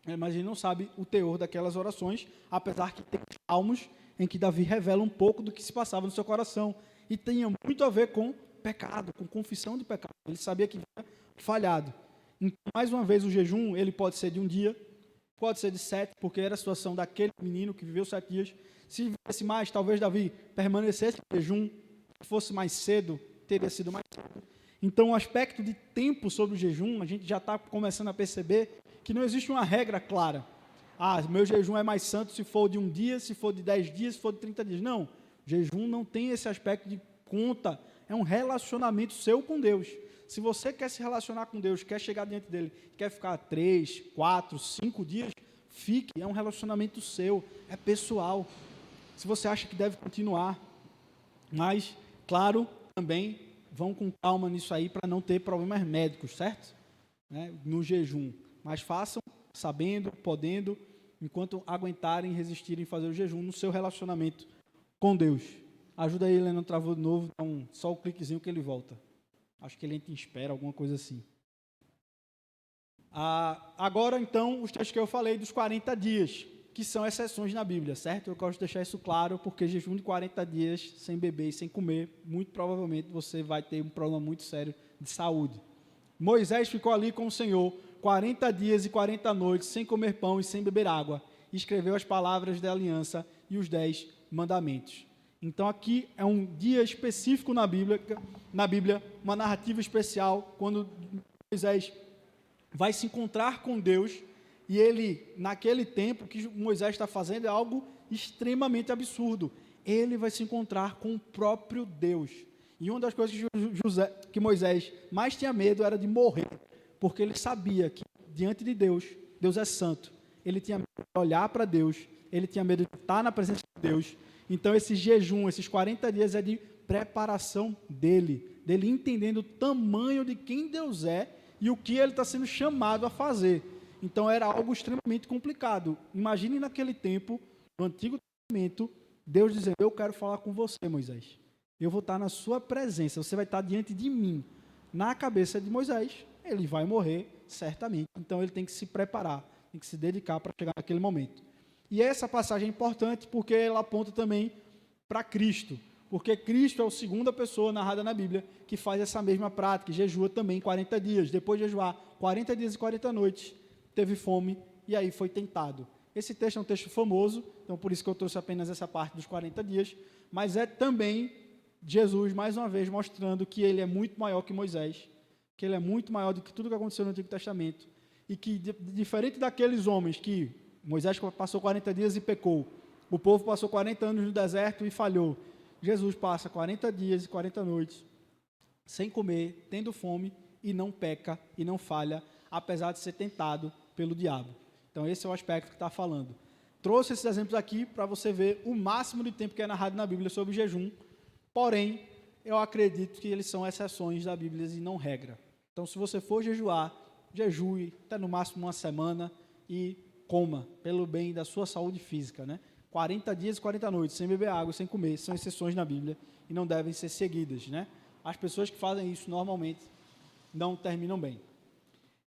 Mas a gente não sabe o teor daquelas orações, apesar que tem salmos em que Davi revela um pouco do que se passava no seu coração. E tinha muito a ver com pecado, com confissão de pecado. Ele sabia que havia falhado. Então, mais uma vez, o jejum, ele pode ser de um dia, pode ser de 7, porque era a situação daquele menino que viveu 7 dias. Se vivesse mais, talvez Davi permanecesse em jejum, se fosse mais cedo, teria sido mais cedo. Então, o aspecto de tempo sobre o jejum, a gente já está começando a perceber que não existe uma regra clara. Meu jejum é mais santo se for de um dia, se for de 10 dias, se for de 30 dias. Não, jejum não tem esse aspecto de conta, é um relacionamento seu com Deus. Se você quer se relacionar com Deus, quer chegar diante dele, quer ficar 3, 4, 5 dias, fique, é um relacionamento seu, é pessoal. Se você acha que deve continuar, mas, claro, também vão com calma nisso aí para não ter problemas médicos, certo? No jejum. Mas façam sabendo, podendo, enquanto aguentarem, resistirem, fazer o jejum no seu relacionamento com Deus. Ajuda aí, Helena, travou de novo, dá só o cliquezinho que ele volta. Acho que ele entra em espera, alguma coisa assim. Agora, então, os textos que eu falei dos 40 dias, que são exceções na Bíblia, certo? Eu gosto de deixar isso claro, porque jejum de 40 dias, sem beber e sem comer, muito provavelmente você vai ter um problema muito sério de saúde. Moisés ficou ali com o Senhor 40 dias e 40 noites, sem comer pão e sem beber água, e escreveu as palavras da aliança e os 10 mandamentos. Então aqui é um dia específico na Bíblia, uma narrativa especial, quando Moisés vai se encontrar com Deus, e ele, naquele tempo, o que Moisés está fazendo é algo extremamente absurdo. Ele vai se encontrar com o próprio Deus. E uma das coisas que Moisés mais tinha medo era de morrer, porque ele sabia que, diante de Deus, Deus é santo. Ele tinha medo de olhar para Deus, ele tinha medo de estar na presença de Deus. Então, esse jejum, esses 40 dias é de preparação dele entendendo o tamanho de quem Deus é e o que ele está sendo chamado a fazer. Então, era algo extremamente complicado. Imagine naquele tempo, no Antigo Testamento, Deus dizendo: eu quero falar com você, Moisés. Eu vou estar na sua presença, você vai estar diante de mim. Na cabeça de Moisés, ele vai morrer, certamente. Então, ele tem que se preparar, tem que se dedicar para chegar naquele momento. E essa passagem é importante porque ela aponta também para Cristo, porque Cristo é a segunda pessoa narrada na Bíblia que faz essa mesma prática, jejua também 40 dias, depois de jejuar 40 dias e 40 noites, teve fome e aí foi tentado. Esse texto é um texto famoso, então por isso que eu trouxe apenas essa parte dos 40 dias, mas é também Jesus, mais uma vez, mostrando que ele é muito maior que Moisés, que ele é muito maior do que tudo que aconteceu no Antigo Testamento, e que, diferente daqueles homens que Moisés passou 40 dias e pecou, o povo passou 40 anos no deserto e falhou, Jesus passa 40 dias e 40 noites sem comer, tendo fome, e não peca e não falha, apesar de ser tentado pelo diabo. Então esse é o aspecto que está falando. Trouxe esses exemplos aqui para você ver o máximo de tempo que é narrado na Bíblia sobre jejum, porém, eu acredito que eles são exceções da Bíblia e não regra. Então, se você for jejuar, jejue até no máximo uma semana e coma, pelo bem da sua saúde física, né? 40 dias e 40 noites, sem beber água, sem comer, são exceções na Bíblia e não devem ser seguidas, né? As pessoas que fazem isso normalmente não terminam bem.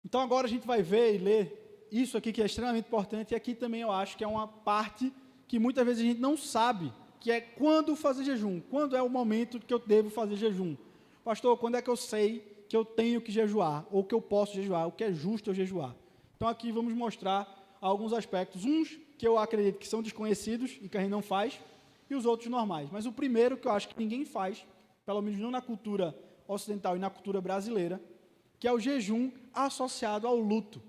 Então, agora a gente vai ver e ler isso aqui que é extremamente importante, e aqui também eu acho que é uma parte que muitas vezes a gente não sabe, que é quando fazer jejum, quando é o momento que eu devo fazer jejum. Pastor, quando é que eu sei que eu tenho que jejuar, ou que eu posso jejuar, o que é justo eu jejuar? Então aqui vamos mostrar alguns aspectos, uns que eu acredito que são desconhecidos e que a gente não faz, e os outros normais. Mas o primeiro que eu acho que ninguém faz, pelo menos não na cultura ocidental e na cultura brasileira, que é o jejum associado ao luto.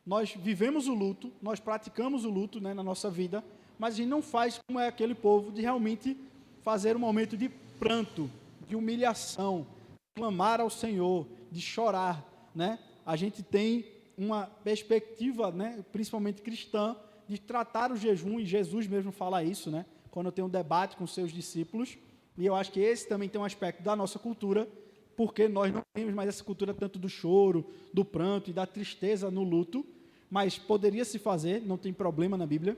Nós vivemos o luto, nós praticamos o luto, né, na nossa vida, mas a gente não faz como é aquele povo de realmente fazer um momento de pranto, de humilhação, clamar ao Senhor, de chorar, né? A gente tem uma perspectiva, né, principalmente cristã, de tratar o jejum, e Jesus mesmo fala isso, né? Quando eu tenho um debate com seus discípulos, e eu acho que esse também tem um aspecto da nossa cultura, porque nós não temos mais essa cultura tanto do choro, do pranto e da tristeza no luto, mas poderia se fazer, não tem problema na Bíblia,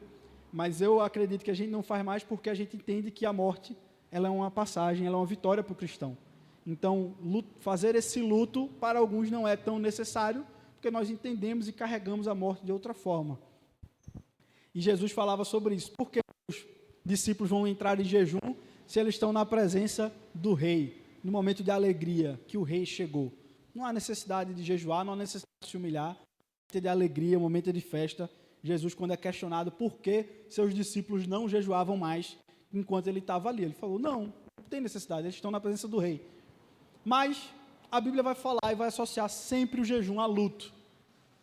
mas eu acredito que a gente não faz mais porque a gente entende que a morte, ela é uma passagem, ela é uma vitória para o cristão. Então, fazer esse luto, para alguns não é tão necessário, porque nós entendemos e carregamos a morte de outra forma. E Jesus falava sobre isso. Por que os discípulos vão entrar em jejum se eles estão na presença do rei, no momento de alegria que o rei chegou? Não há necessidade de jejuar, não há necessidade de se humilhar, momento de alegria, momento de festa. Jesus, quando é questionado por que seus discípulos não jejuavam mais enquanto ele estava ali, ele falou, não tem necessidade, eles estão na presença do rei. Mas a Bíblia vai falar e vai associar sempre o jejum a luto.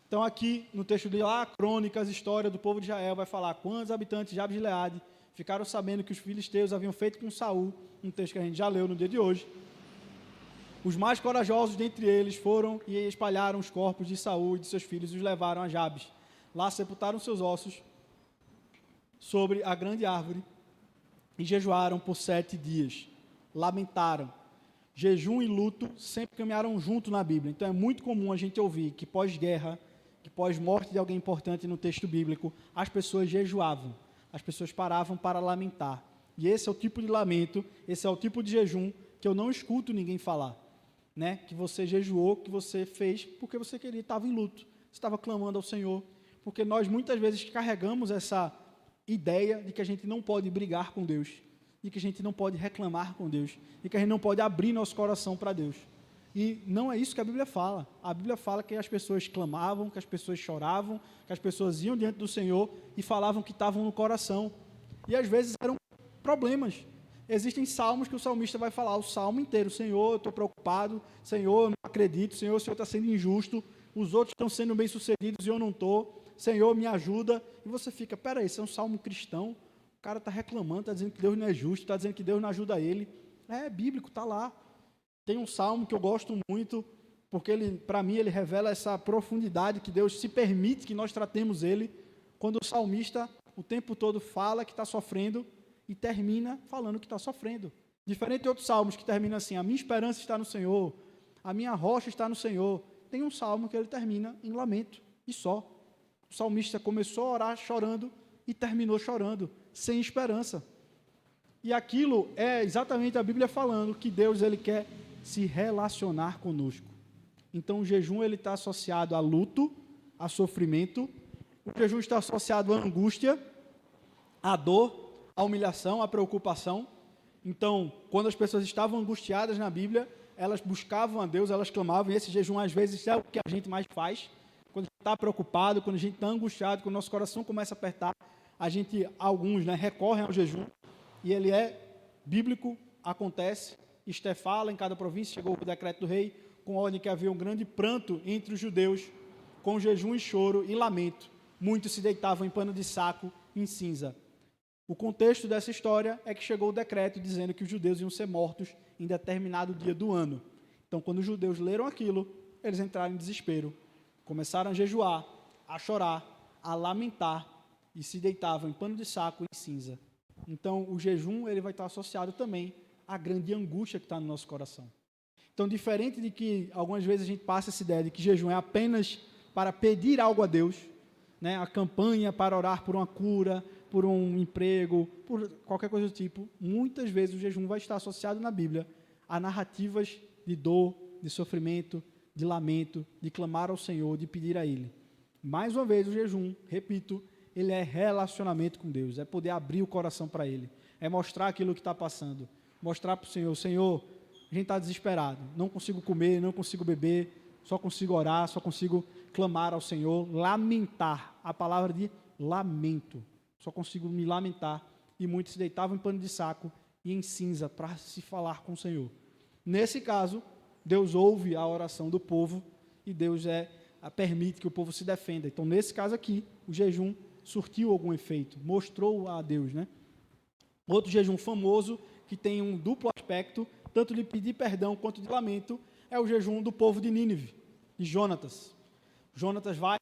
Então aqui, no texto de lá, Crônicas, história do povo de Israel, vai falar quantos habitantes de Jabes de Gileade ficaram sabendo que os filisteus haviam feito com Saul, um texto que a gente já leu no dia de hoje. Os mais corajosos dentre eles foram e espalharam os corpos de Saul e de seus filhos e os levaram a Jabes. Lá sepultaram seus ossos sobre a grande árvore e jejuaram por 7 dias. Lamentaram. Jejum e luto sempre caminharam junto na Bíblia. Então é muito comum a gente ouvir que pós-guerra, que pós-morte de alguém importante no texto bíblico, as pessoas jejuavam. As pessoas paravam para lamentar. E esse é o tipo de lamento, esse é o tipo de jejum que eu não escuto ninguém falar. Né? Que você jejuou, que você fez porque você queria, estava em luto. Você estava clamando ao Senhor. Porque nós muitas vezes carregamos essa ideia de que a gente não pode brigar com Deus, de que a gente não pode reclamar com Deus, de que a gente não pode abrir nosso coração para Deus. E não é isso que a Bíblia fala. A Bíblia fala que as pessoas clamavam, que as pessoas choravam, que as pessoas iam diante do Senhor e falavam que estavam no coração. E às vezes eram problemas. Existem salmos que o salmista vai falar o salmo inteiro, Senhor, eu estou preocupado, Senhor, eu não acredito, Senhor, o Senhor está sendo injusto, os outros estão sendo bem-sucedidos e eu não estou, Senhor, me ajuda. E você fica, peraí, isso é um salmo cristão? O cara está reclamando, está dizendo que Deus não é justo, está dizendo que Deus não ajuda ele. É bíblico, está lá. Tem um salmo que eu gosto muito, porque para mim ele revela essa profundidade que Deus se permite que nós tratemos ele, quando o salmista o tempo todo fala que está sofrendo e termina falando que está sofrendo. Diferente de outros salmos que terminam assim, a minha esperança está no Senhor, a minha rocha está no Senhor. Tem um salmo que ele termina em lamento, e só. O salmista começou a orar chorando e terminou chorando, sem esperança. E aquilo é exatamente a Bíblia falando que Deus ele quer se relacionar conosco. Então o jejum ele está associado a luto, a sofrimento. O jejum está associado à angústia, à dor, à humilhação, à preocupação. Então, quando as pessoas estavam angustiadas na Bíblia, elas buscavam a Deus, elas clamavam, e esse jejum às vezes é o que a gente mais faz. Quando a gente está preocupado, quando a gente está angustiado, quando o nosso coração começa a apertar, alguns recorrem ao jejum, e ele é bíblico, acontece. Esté fala, em cada província chegou o decreto do rei, com ordem que havia um grande pranto entre os judeus, com jejum e choro e lamento. Muitos se deitavam em pano de saco e em cinza. O contexto dessa história é que chegou o decreto dizendo que os judeus iam ser mortos em determinado dia do ano. Então, quando os judeus leram aquilo, eles entraram em desespero. Começaram a jejuar, a chorar, a lamentar e se deitavam em pano de saco e em cinza. Então, o jejum ele vai estar associado também à grande angústia que está no nosso coração. Então, diferente de que algumas vezes a gente passa essa ideia de que jejum é apenas para pedir algo a Deus, né, a campanha para orar por uma cura, por um emprego, por qualquer coisa do tipo, muitas vezes o jejum vai estar associado na Bíblia a narrativas de dor, de sofrimento, de lamento, de clamar ao Senhor, de pedir a Ele. Mais uma vez, o jejum, repito, ele é relacionamento com Deus, é poder abrir o coração para Ele, é mostrar aquilo que está passando, mostrar para o Senhor, Senhor, a gente está desesperado, não consigo comer, não consigo beber, só consigo orar, só consigo clamar ao Senhor, lamentar, a palavra de lamento, só consigo me lamentar, e muitos se deitavam em pano de saco e em cinza para se falar com o Senhor. Nesse caso, Deus ouve a oração do povo e Deus permite que o povo se defenda. Então, nesse caso aqui, o jejum surtiu algum efeito, mostrou a Deus, né? Outro jejum famoso, que tem um duplo aspecto, tanto de pedir perdão quanto de lamento, é o jejum do povo de Nínive, de Jonatas. Jonatas vai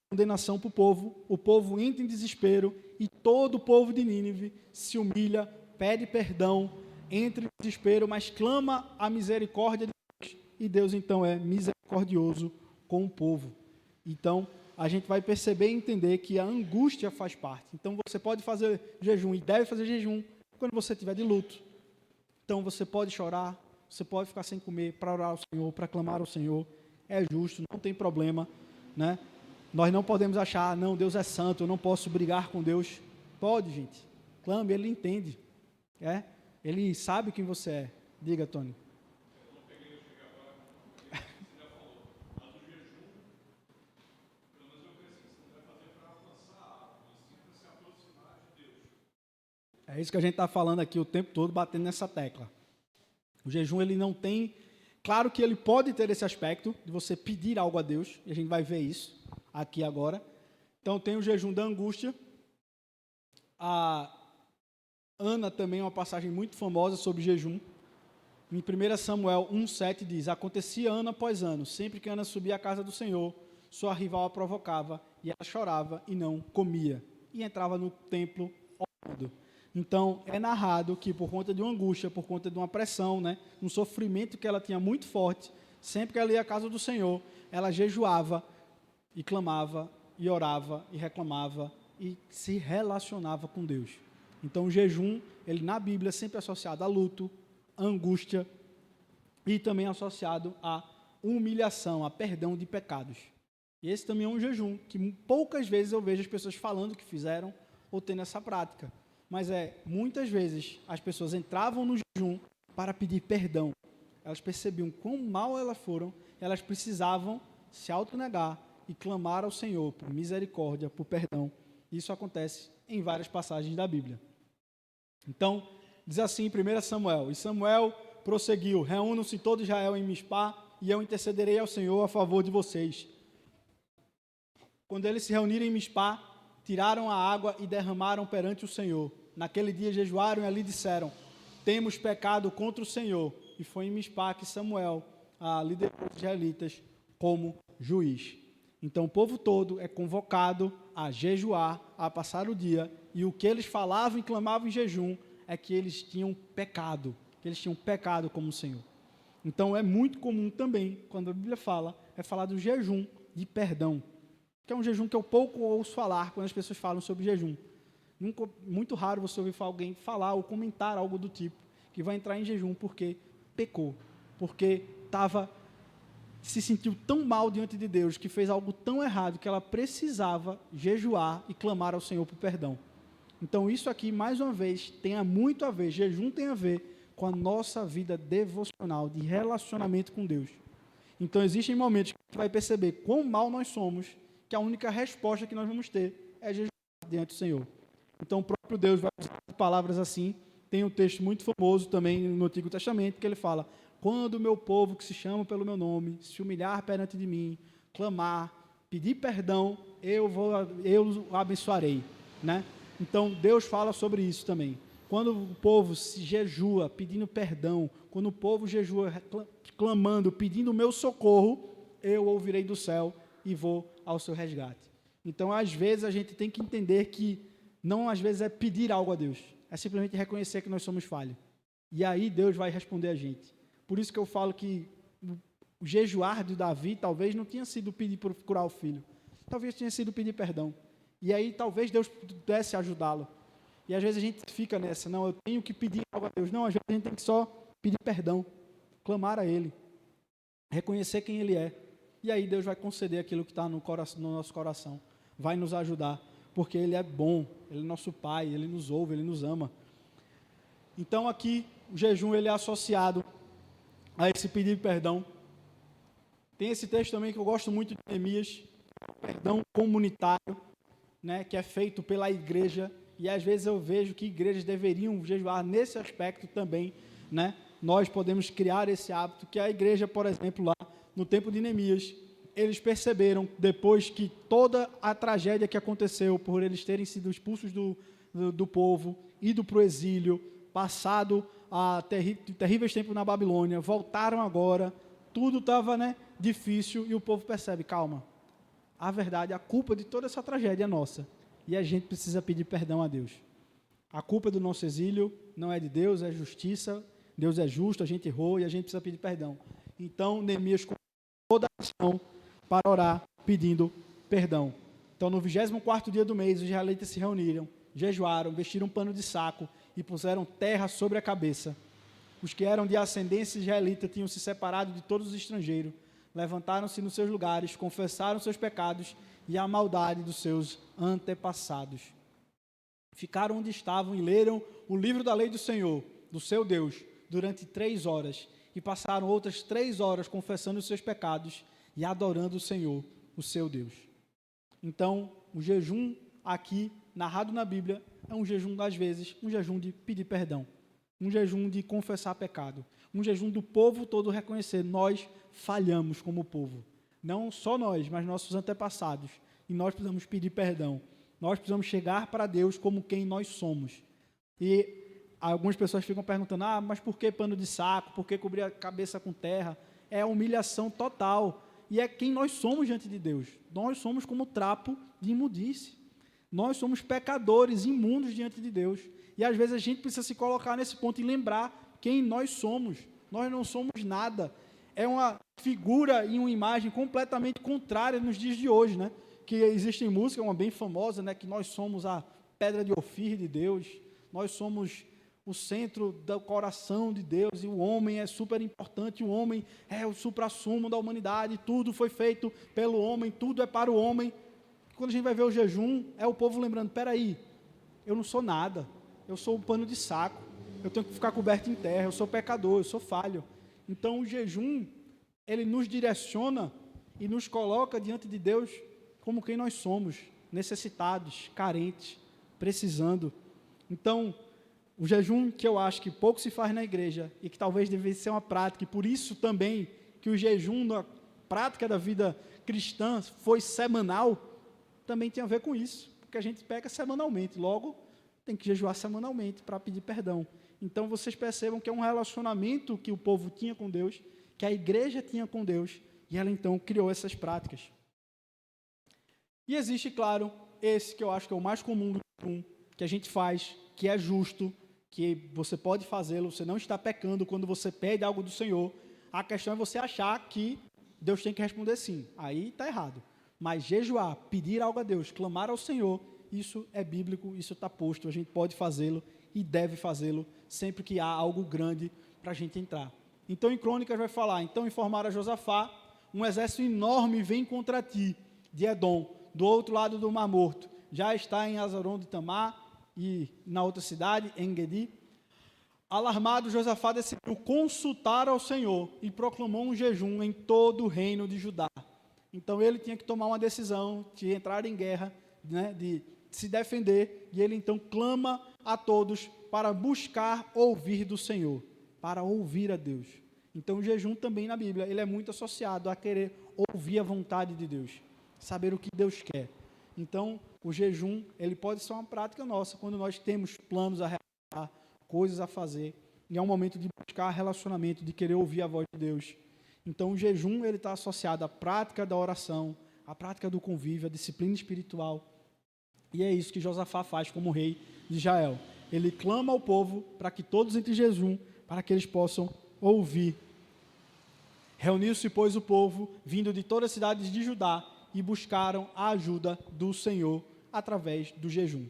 condenação para o povo entra em desespero e todo o povo de Nínive se humilha, pede perdão, entra em desespero, mas clama a misericórdia de Deus, e Deus então é misericordioso com o povo. Então, a gente vai perceber e entender que a angústia faz parte. Então, você pode fazer jejum e deve fazer jejum quando você estiver de luto. Então, você pode chorar, você pode ficar sem comer para orar ao Senhor, para clamar ao Senhor. É justo, não tem problema. né? Nós não podemos achar, não, Deus é santo, eu não posso brigar com Deus. Pode, gente. Clame, Ele entende. Ele sabe quem você é. Diga, Tony. É isso que a gente está falando aqui o tempo todo, batendo nessa tecla. O jejum, ele não tem... Claro que ele pode ter esse aspecto de você pedir algo a Deus, e a gente vai ver isso aqui agora. Então, tem o jejum da angústia. A Ana também é uma passagem muito famosa sobre jejum. Em 1 Samuel 1,7 diz: acontecia ano após ano, sempre que Ana subia à casa do Senhor, sua rival a provocava, e ela chorava e não comia, e entrava no templo orando. Então, é narrado que por conta de uma angústia, por conta de uma pressão, né, um sofrimento que ela tinha muito forte, sempre que ela ia à casa do Senhor, ela jejuava e clamava, e orava, e reclamava, e se relacionava com Deus. Então, o jejum, ele na Bíblia, é sempre associado a luto, a angústia, e também associado a humilhação, a perdão de pecados. E esse também é um jejum, que poucas vezes eu vejo as pessoas falando que fizeram, ou tendo essa prática. Mas muitas vezes as pessoas entravam no jejum para pedir perdão. Elas percebiam quão mal elas foram, elas precisavam se autonegar e clamar ao Senhor por misericórdia, por perdão. Isso acontece em várias passagens da Bíblia. Então, diz assim em 1 Samuel: e Samuel prosseguiu: reúnam-se todo Israel em Mispá, e eu intercederei ao Senhor a favor de vocês. Quando eles se reuniram em Mispá, tiraram a água e derramaram perante o Senhor. Naquele dia jejuaram e ali disseram: temos pecado contra o Senhor. E foi em Mispá que Samuel liderou os israelitas como juiz. Então o povo todo é convocado a jejuar, a passar o dia, e o que eles falavam e clamavam em jejum é que eles tinham pecado, como o Senhor. Então é muito comum também, quando a Bíblia fala, é falar do jejum de perdão, que é um jejum que eu pouco ouço falar quando as pessoas falam sobre jejum. Muito raro você ouvir alguém falar ou comentar algo do tipo, que vai entrar em jejum porque pecou, porque se sentiu tão mal diante de Deus, que fez algo tão errado, que ela precisava jejuar e clamar ao Senhor por perdão. Então isso aqui, mais uma vez, tem muito a ver, jejum tem a ver com a nossa vida devocional, de relacionamento com Deus. Então existem momentos que a gente vai perceber quão mal nós somos, que a única resposta que nós vamos ter é jejuar diante do Senhor. Então o próprio Deus vai usar palavras assim. Tem um texto muito famoso também no Antigo Testamento, que ele fala: quando o meu povo que se chama pelo meu nome se humilhar perante de mim, clamar, pedir perdão, eu o abençoarei, né? Então Deus fala sobre isso também. Quando o povo se jejua pedindo perdão, quando o povo jejua clamando, pedindo o meu socorro, eu ouvirei do céu e vou ao seu resgate. Então às vezes a gente tem que entender que não às vezes é pedir algo a Deus, é simplesmente reconhecer que nós somos falhos. E aí Deus vai responder a gente. Por isso que eu falo que o jejuar de Davi talvez não tinha sido pedir por curar o filho. Talvez tenha sido pedir perdão. E aí talvez Deus pudesse ajudá-lo. E às vezes a gente fica nessa, não, eu tenho que pedir algo a Deus. Não, às vezes a gente tem que só pedir perdão, clamar a Ele, reconhecer quem Ele é. E aí Deus vai conceder aquilo que está no nosso coração. Vai nos ajudar, porque Ele é bom, Ele é nosso Pai, Ele nos ouve, Ele nos ama. Então aqui, o jejum ele é associado a esse pedido de perdão. Tem esse texto também que eu gosto muito de Neemias, perdão comunitário, né, que é feito pela igreja, e às vezes eu vejo que igrejas deveriam jejuar nesse aspecto também, né? Nós podemos criar esse hábito, que a igreja, por exemplo, lá no tempo de Neemias, eles perceberam, depois que toda a tragédia que aconteceu, por eles terem sido expulsos do povo, ido para o exílio, passado a terríveis tempos na Babilônia, voltaram agora, tudo estava, né, difícil, e o povo percebe: calma, a verdade, a culpa de toda essa tragédia é nossa, e a gente precisa pedir perdão a Deus. A culpa do nosso exílio não é de Deus, é justiça, Deus é justo, a gente errou e a gente precisa pedir perdão. Então, Neemias com toda a ação para orar, pedindo perdão. Então, no 24º dia do mês, os israelitas se reuniram, jejuaram, vestiram um pano de saco e puseram terra sobre a cabeça. Os que eram de ascendência israelita tinham se separado de todos os estrangeiros, levantaram-se nos seus lugares, confessaram seus pecados e a maldade dos seus antepassados. Ficaram onde estavam e leram o livro da lei do Senhor, do seu Deus, durante 3 horas, e passaram outras 3 horas confessando os seus pecados e adorando o Senhor, o seu Deus. Então, o jejum aqui, narrado na Bíblia, é um jejum, às vezes, um jejum de pedir perdão, um jejum de confessar pecado, um jejum do povo todo reconhecer, nós falhamos como povo. Não só nós, mas nossos antepassados. E nós precisamos pedir perdão. Nós precisamos chegar para Deus como quem nós somos. E algumas pessoas ficam perguntando, mas por que pano de saco? Por que cobrir a cabeça com terra? É humilhação total. E é quem nós somos diante de Deus. Nós somos como trapo de imundície. Nós somos pecadores imundos diante de Deus. E às vezes a gente precisa se colocar nesse ponto e lembrar quem nós somos. Nós não somos nada. É uma figura e uma imagem completamente contrária nos dias de hoje, né? Que existe música, uma bem famosa, né? Que nós somos a pedra de Ofir de Deus, nós somos o centro do coração de Deus, e o homem é super importante, o homem é o suprassumo da humanidade, tudo foi feito pelo homem, tudo é para o homem. Quando a gente vai ver o jejum, é o povo lembrando, peraí, eu não sou nada, eu sou um pano de saco, eu tenho que ficar coberto em terra, eu sou pecador, eu sou falho. Então o jejum, ele nos direciona e nos coloca diante de Deus como quem nós somos, necessitados, carentes, precisando. Então, o jejum que eu acho que pouco se faz na igreja e que talvez devesse ser uma prática, e por isso também que o jejum na prática da vida cristã foi semanal, também tem a ver com isso, porque a gente peca semanalmente, logo tem que jejuar semanalmente para pedir perdão. Então vocês percebam que é um relacionamento que o povo tinha com Deus, que a igreja tinha com Deus, e ela então criou essas práticas. E existe, claro, esse que eu acho que é o mais comum do jejum, que a gente faz, que é justo, que você pode fazê-lo, você não está pecando quando você pede algo do Senhor. A questão é você achar que Deus tem que responder sim, aí está errado. Mas jejuar, pedir algo a Deus, clamar ao Senhor, isso é bíblico, isso está posto, a gente pode fazê-lo e deve fazê-lo sempre que há algo grande para a gente entrar. Então em Crônicas vai falar, então informaram a Josafá, um exército enorme vem contra ti, de Edom, do outro lado do Mar Morto, já está em Azaron de Tamar e na outra cidade, em Gedi. Alarmado, Josafá decidiu consultar ao Senhor e proclamou um jejum em todo o reino de Judá. Então ele tinha que tomar uma decisão de entrar em guerra, né, de se defender, e ele então clama a todos para buscar ouvir do Senhor, para ouvir a Deus. Então o jejum também na Bíblia, ele é muito associado a querer ouvir a vontade de Deus, saber o que Deus quer. Então o jejum, ele pode ser uma prática nossa, quando nós temos planos a realizar, coisas a fazer, e é um momento de buscar relacionamento, de querer ouvir a voz de Deus. Então o jejum, ele está associado à prática da oração, à prática do convívio, à disciplina espiritual. E é isso que Josafá faz como rei de Israel. Ele clama ao povo para que todos entrem em jejum, para que eles possam ouvir. Reuniu-se, pois, o povo, vindo de todas as cidades de Judá, e buscaram a ajuda do Senhor através do jejum.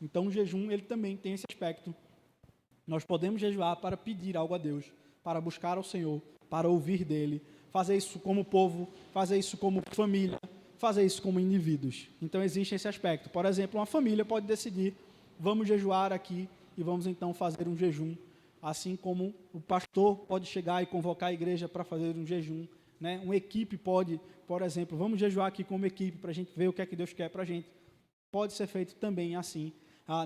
Então o jejum, ele também tem esse aspecto. Nós podemos jejuar para pedir algo a Deus, para buscar ao Senhor, para ouvir dele, fazer isso como povo, fazer isso como família, fazer isso como indivíduos. Então existe esse aspecto. Por exemplo, uma família pode decidir, vamos jejuar aqui e vamos então fazer um jejum, assim como o pastor pode chegar e convocar a igreja para fazer um jejum, né? Uma equipe pode, por exemplo, vamos jejuar aqui como equipe para a gente ver o que é que Deus quer para a gente. Pode ser feito também assim,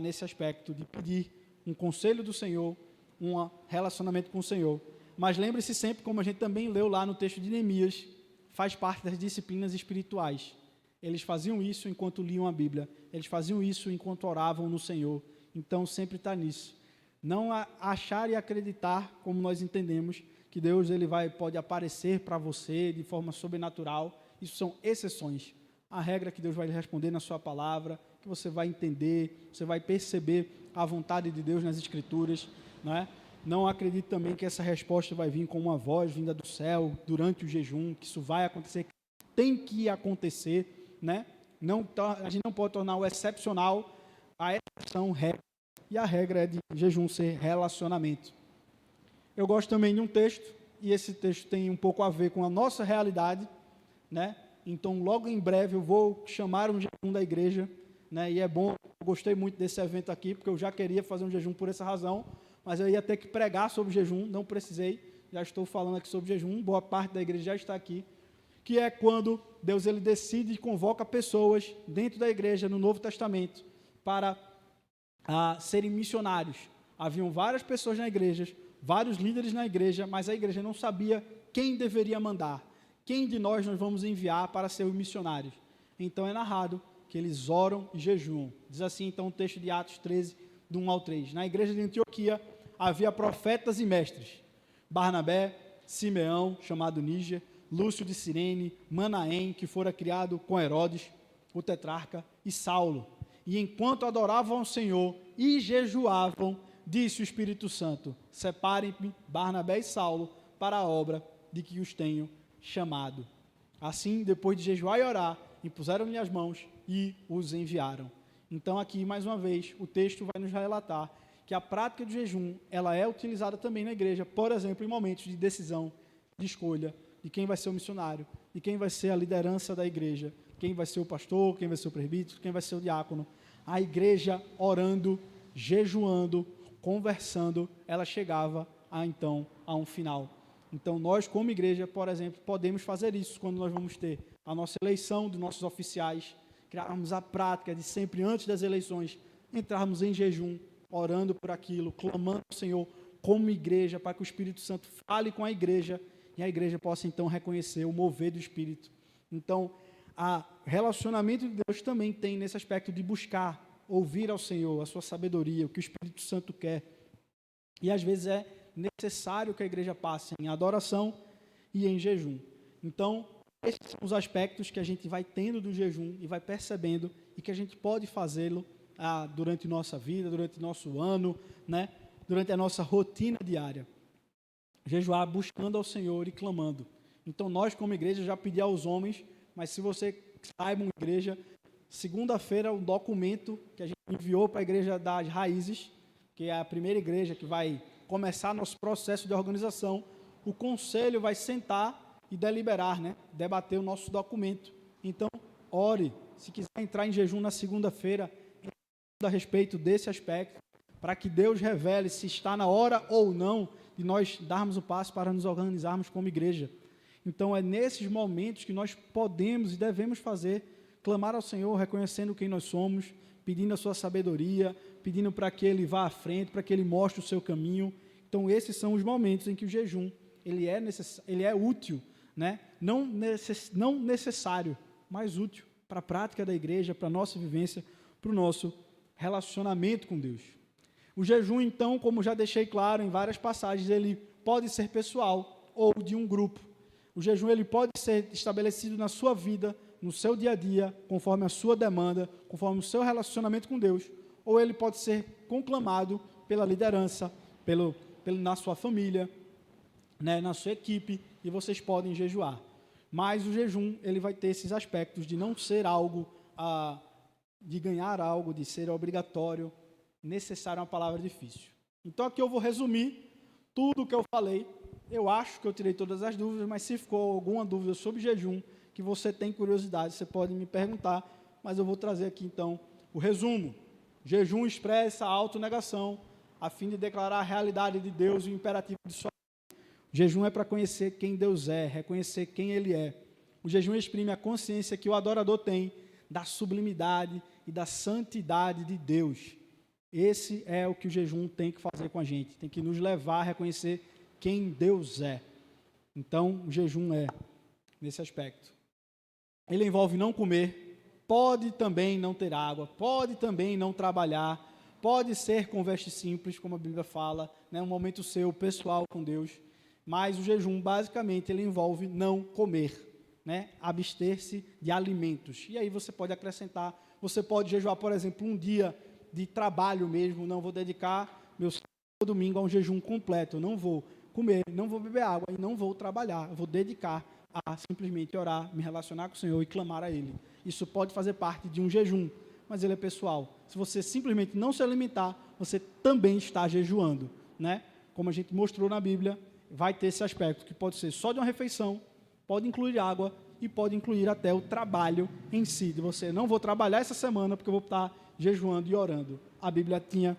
nesse aspecto de pedir um conselho do Senhor, um relacionamento com o Senhor. Mas lembre-se sempre, como a gente também leu lá no texto de Neemias, faz parte das disciplinas espirituais. Eles faziam isso enquanto liam a Bíblia, eles faziam isso enquanto oravam no Senhor. Então sempre está nisso. Não achar e acreditar, como nós entendemos, que Deus ele pode aparecer para você de forma sobrenatural. Isso são exceções. A regra é que Deus vai lhe responder na sua palavra, que você vai entender, você vai perceber a vontade de Deus nas Escrituras, não é? Não acredite também que essa resposta vai vir com uma voz vinda do céu durante o jejum, que isso vai acontecer, tem que acontecer, né? A gente não pode tornar o excepcional a exceção regra, e a regra é de jejum ser relacionamento. Eu gosto também de um texto e esse texto tem um pouco a ver com a nossa realidade, né? Então, logo em breve eu vou chamar um jejum da igreja, né? E é bom, eu gostei muito desse evento aqui, porque eu já queria fazer um jejum por essa razão, mas eu ia ter que pregar sobre jejum, não precisei, já estou falando aqui sobre jejum, boa parte da igreja já está aqui, que é quando Deus ele decide e convoca pessoas dentro da igreja, no Novo Testamento, para serem missionários. Haviam várias pessoas na igreja, vários líderes na igreja, mas a igreja não sabia quem deveria mandar, quem de nós vamos enviar para ser os missionários. Então é narrado que eles oram e jejuam. Diz assim então o texto de Atos 13, do 1 ao 3. Na igreja de Antioquia havia profetas e mestres, Barnabé, Simeão, chamado Níger, Lúcio de Cirene, Manaém, que fora criado com Herodes, o tetrarca, e Saulo. E enquanto adoravam ao Senhor e jejuavam, disse o Espírito Santo: separem-me Barnabé e Saulo para a obra de que os tenho chamado. Assim, depois de jejuar e orar, impuseram-lhe as mãos e os enviaram. Então aqui, mais uma vez, o texto vai nos relatar que a prática do jejum, ela é utilizada também na igreja, por exemplo, em momentos de decisão, de escolha, de quem vai ser o missionário, de quem vai ser a liderança da igreja, quem vai ser o pastor, quem vai ser o presbítero, quem vai ser o diácono. A igreja orando, jejuando, conversando, ela chegava então a um final. Então nós como igreja, por exemplo, podemos fazer isso quando nós vamos ter a nossa eleição dos nossos oficiais, criarmos a prática de sempre antes das eleições, entrarmos em jejum, orando por aquilo, clamando ao Senhor como igreja, para que o Espírito Santo fale com a igreja e a igreja possa então reconhecer o mover do Espírito. Então, o relacionamento de Deus também tem nesse aspecto de buscar, ouvir ao Senhor, a sua sabedoria, o que o Espírito Santo quer. E às vezes é necessário que a igreja passe em adoração e em jejum. Então, esses são os aspectos que a gente vai tendo do jejum e vai percebendo e que a gente pode fazê-lo durante nossa vida, durante nosso ano, né? Durante a nossa rotina diária. Jejuar buscando ao Senhor e clamando. Então, nós como igreja já pedimos aos homens, mas se você saiba, igreja, segunda-feira o documento que a gente enviou para a igreja das Raízes, que é a primeira igreja que vai começar nosso processo de organização, o conselho vai sentar e deliberar, né? Debater o nosso documento. Então, ore, se quiser entrar em jejum na segunda-feira, a respeito desse aspecto, para que Deus revele se está na hora ou não de nós darmos o passo para nos organizarmos como igreja. Então, é nesses momentos que nós podemos e devemos fazer, clamar ao Senhor, reconhecendo quem nós somos, pedindo a sua sabedoria, pedindo para que Ele vá à frente, para que Ele mostre o seu caminho. Então, esses são os momentos em que o jejum, ele é útil, né? Não necessário, mas útil para a prática da igreja, para a nossa vivência, para o nosso relacionamento com Deus. O jejum, então, como já deixei claro em várias passagens, ele pode ser pessoal ou de um grupo. O jejum ele pode ser estabelecido na sua vida, no seu dia a dia, conforme a sua demanda, conforme o seu relacionamento com Deus, ou ele pode ser conclamado pela liderança, na sua família, né, na sua equipe, e vocês podem jejuar. Mas o jejum ele vai ter esses aspectos de não ser algo, de ganhar algo, de ser obrigatório, necessário é uma palavra difícil. Então aqui eu vou resumir tudo o que eu falei. Eu acho que eu tirei todas as dúvidas, mas se ficou alguma dúvida sobre jejum, que você tem curiosidade, você pode me perguntar, mas eu vou trazer aqui então o resumo. Jejum expressa a autonegação, a fim de declarar a realidade de Deus e o imperativo de sua vida. O jejum é para conhecer quem Deus é, reconhecer quem Ele é. O jejum exprime a consciência que o adorador tem da sublimidade e da santidade de Deus. Esse é o que o jejum tem que fazer com a gente, tem que nos levar a reconhecer quem Deus é. Então, o jejum é nesse aspecto. Ele envolve não comer, pode também não ter água, pode também não trabalhar, pode ser com veste simples, como a Bíblia fala, né, um momento seu, pessoal com Deus, mas o jejum, basicamente, ele envolve não comer, né, abster-se de alimentos. E aí você pode acrescentar, você pode jejuar, por exemplo, um dia de trabalho mesmo, não vou dedicar meu domingo a um jejum completo, eu não vou comer, não vou beber água e não vou trabalhar, eu vou dedicar a simplesmente orar, me relacionar com o Senhor e clamar a Ele. Isso pode fazer parte de um jejum, mas ele é pessoal. Se você simplesmente não se alimentar, você também está jejuando, né? Como a gente mostrou na Bíblia, vai ter esse aspecto, que pode ser só de uma refeição, pode incluir água e pode incluir até o trabalho em si, de você, não vou trabalhar essa semana porque eu vou estar jejuando e orando. A Bíblia tinha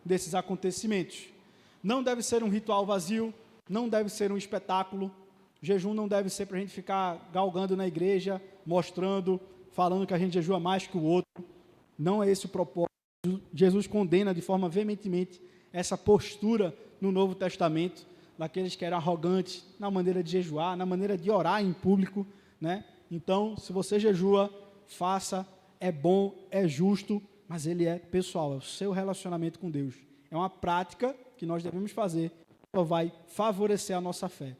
desses acontecimentos. Não deve ser um ritual vazio, não deve ser um espetáculo. Jejum não deve ser para a gente ficar galgando na igreja, mostrando, falando que a gente jejua mais que o outro. Não é esse o propósito. Jesus condena de forma veementemente essa postura no Novo Testamento, daqueles que eram arrogantes na maneira de jejuar, na maneira de orar em público, né? Então, se você jejua, faça, é bom, é justo, mas ele é pessoal, é o seu relacionamento com Deus. É uma prática que nós devemos fazer, que vai favorecer a nossa fé.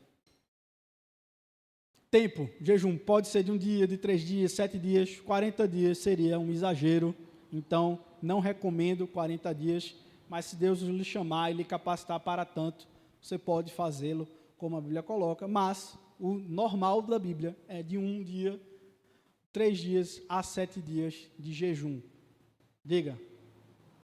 Tempo, jejum, pode ser de 1 dia, de 3 dias, 7 dias, 40 dias seria um exagero, então não recomendo 40 dias, mas se Deus lhe chamar e lhe capacitar para tanto, você pode fazê-lo, como a Bíblia coloca, mas o normal da Bíblia é de 1 dia, 3 dias a 7 dias de jejum. Diga.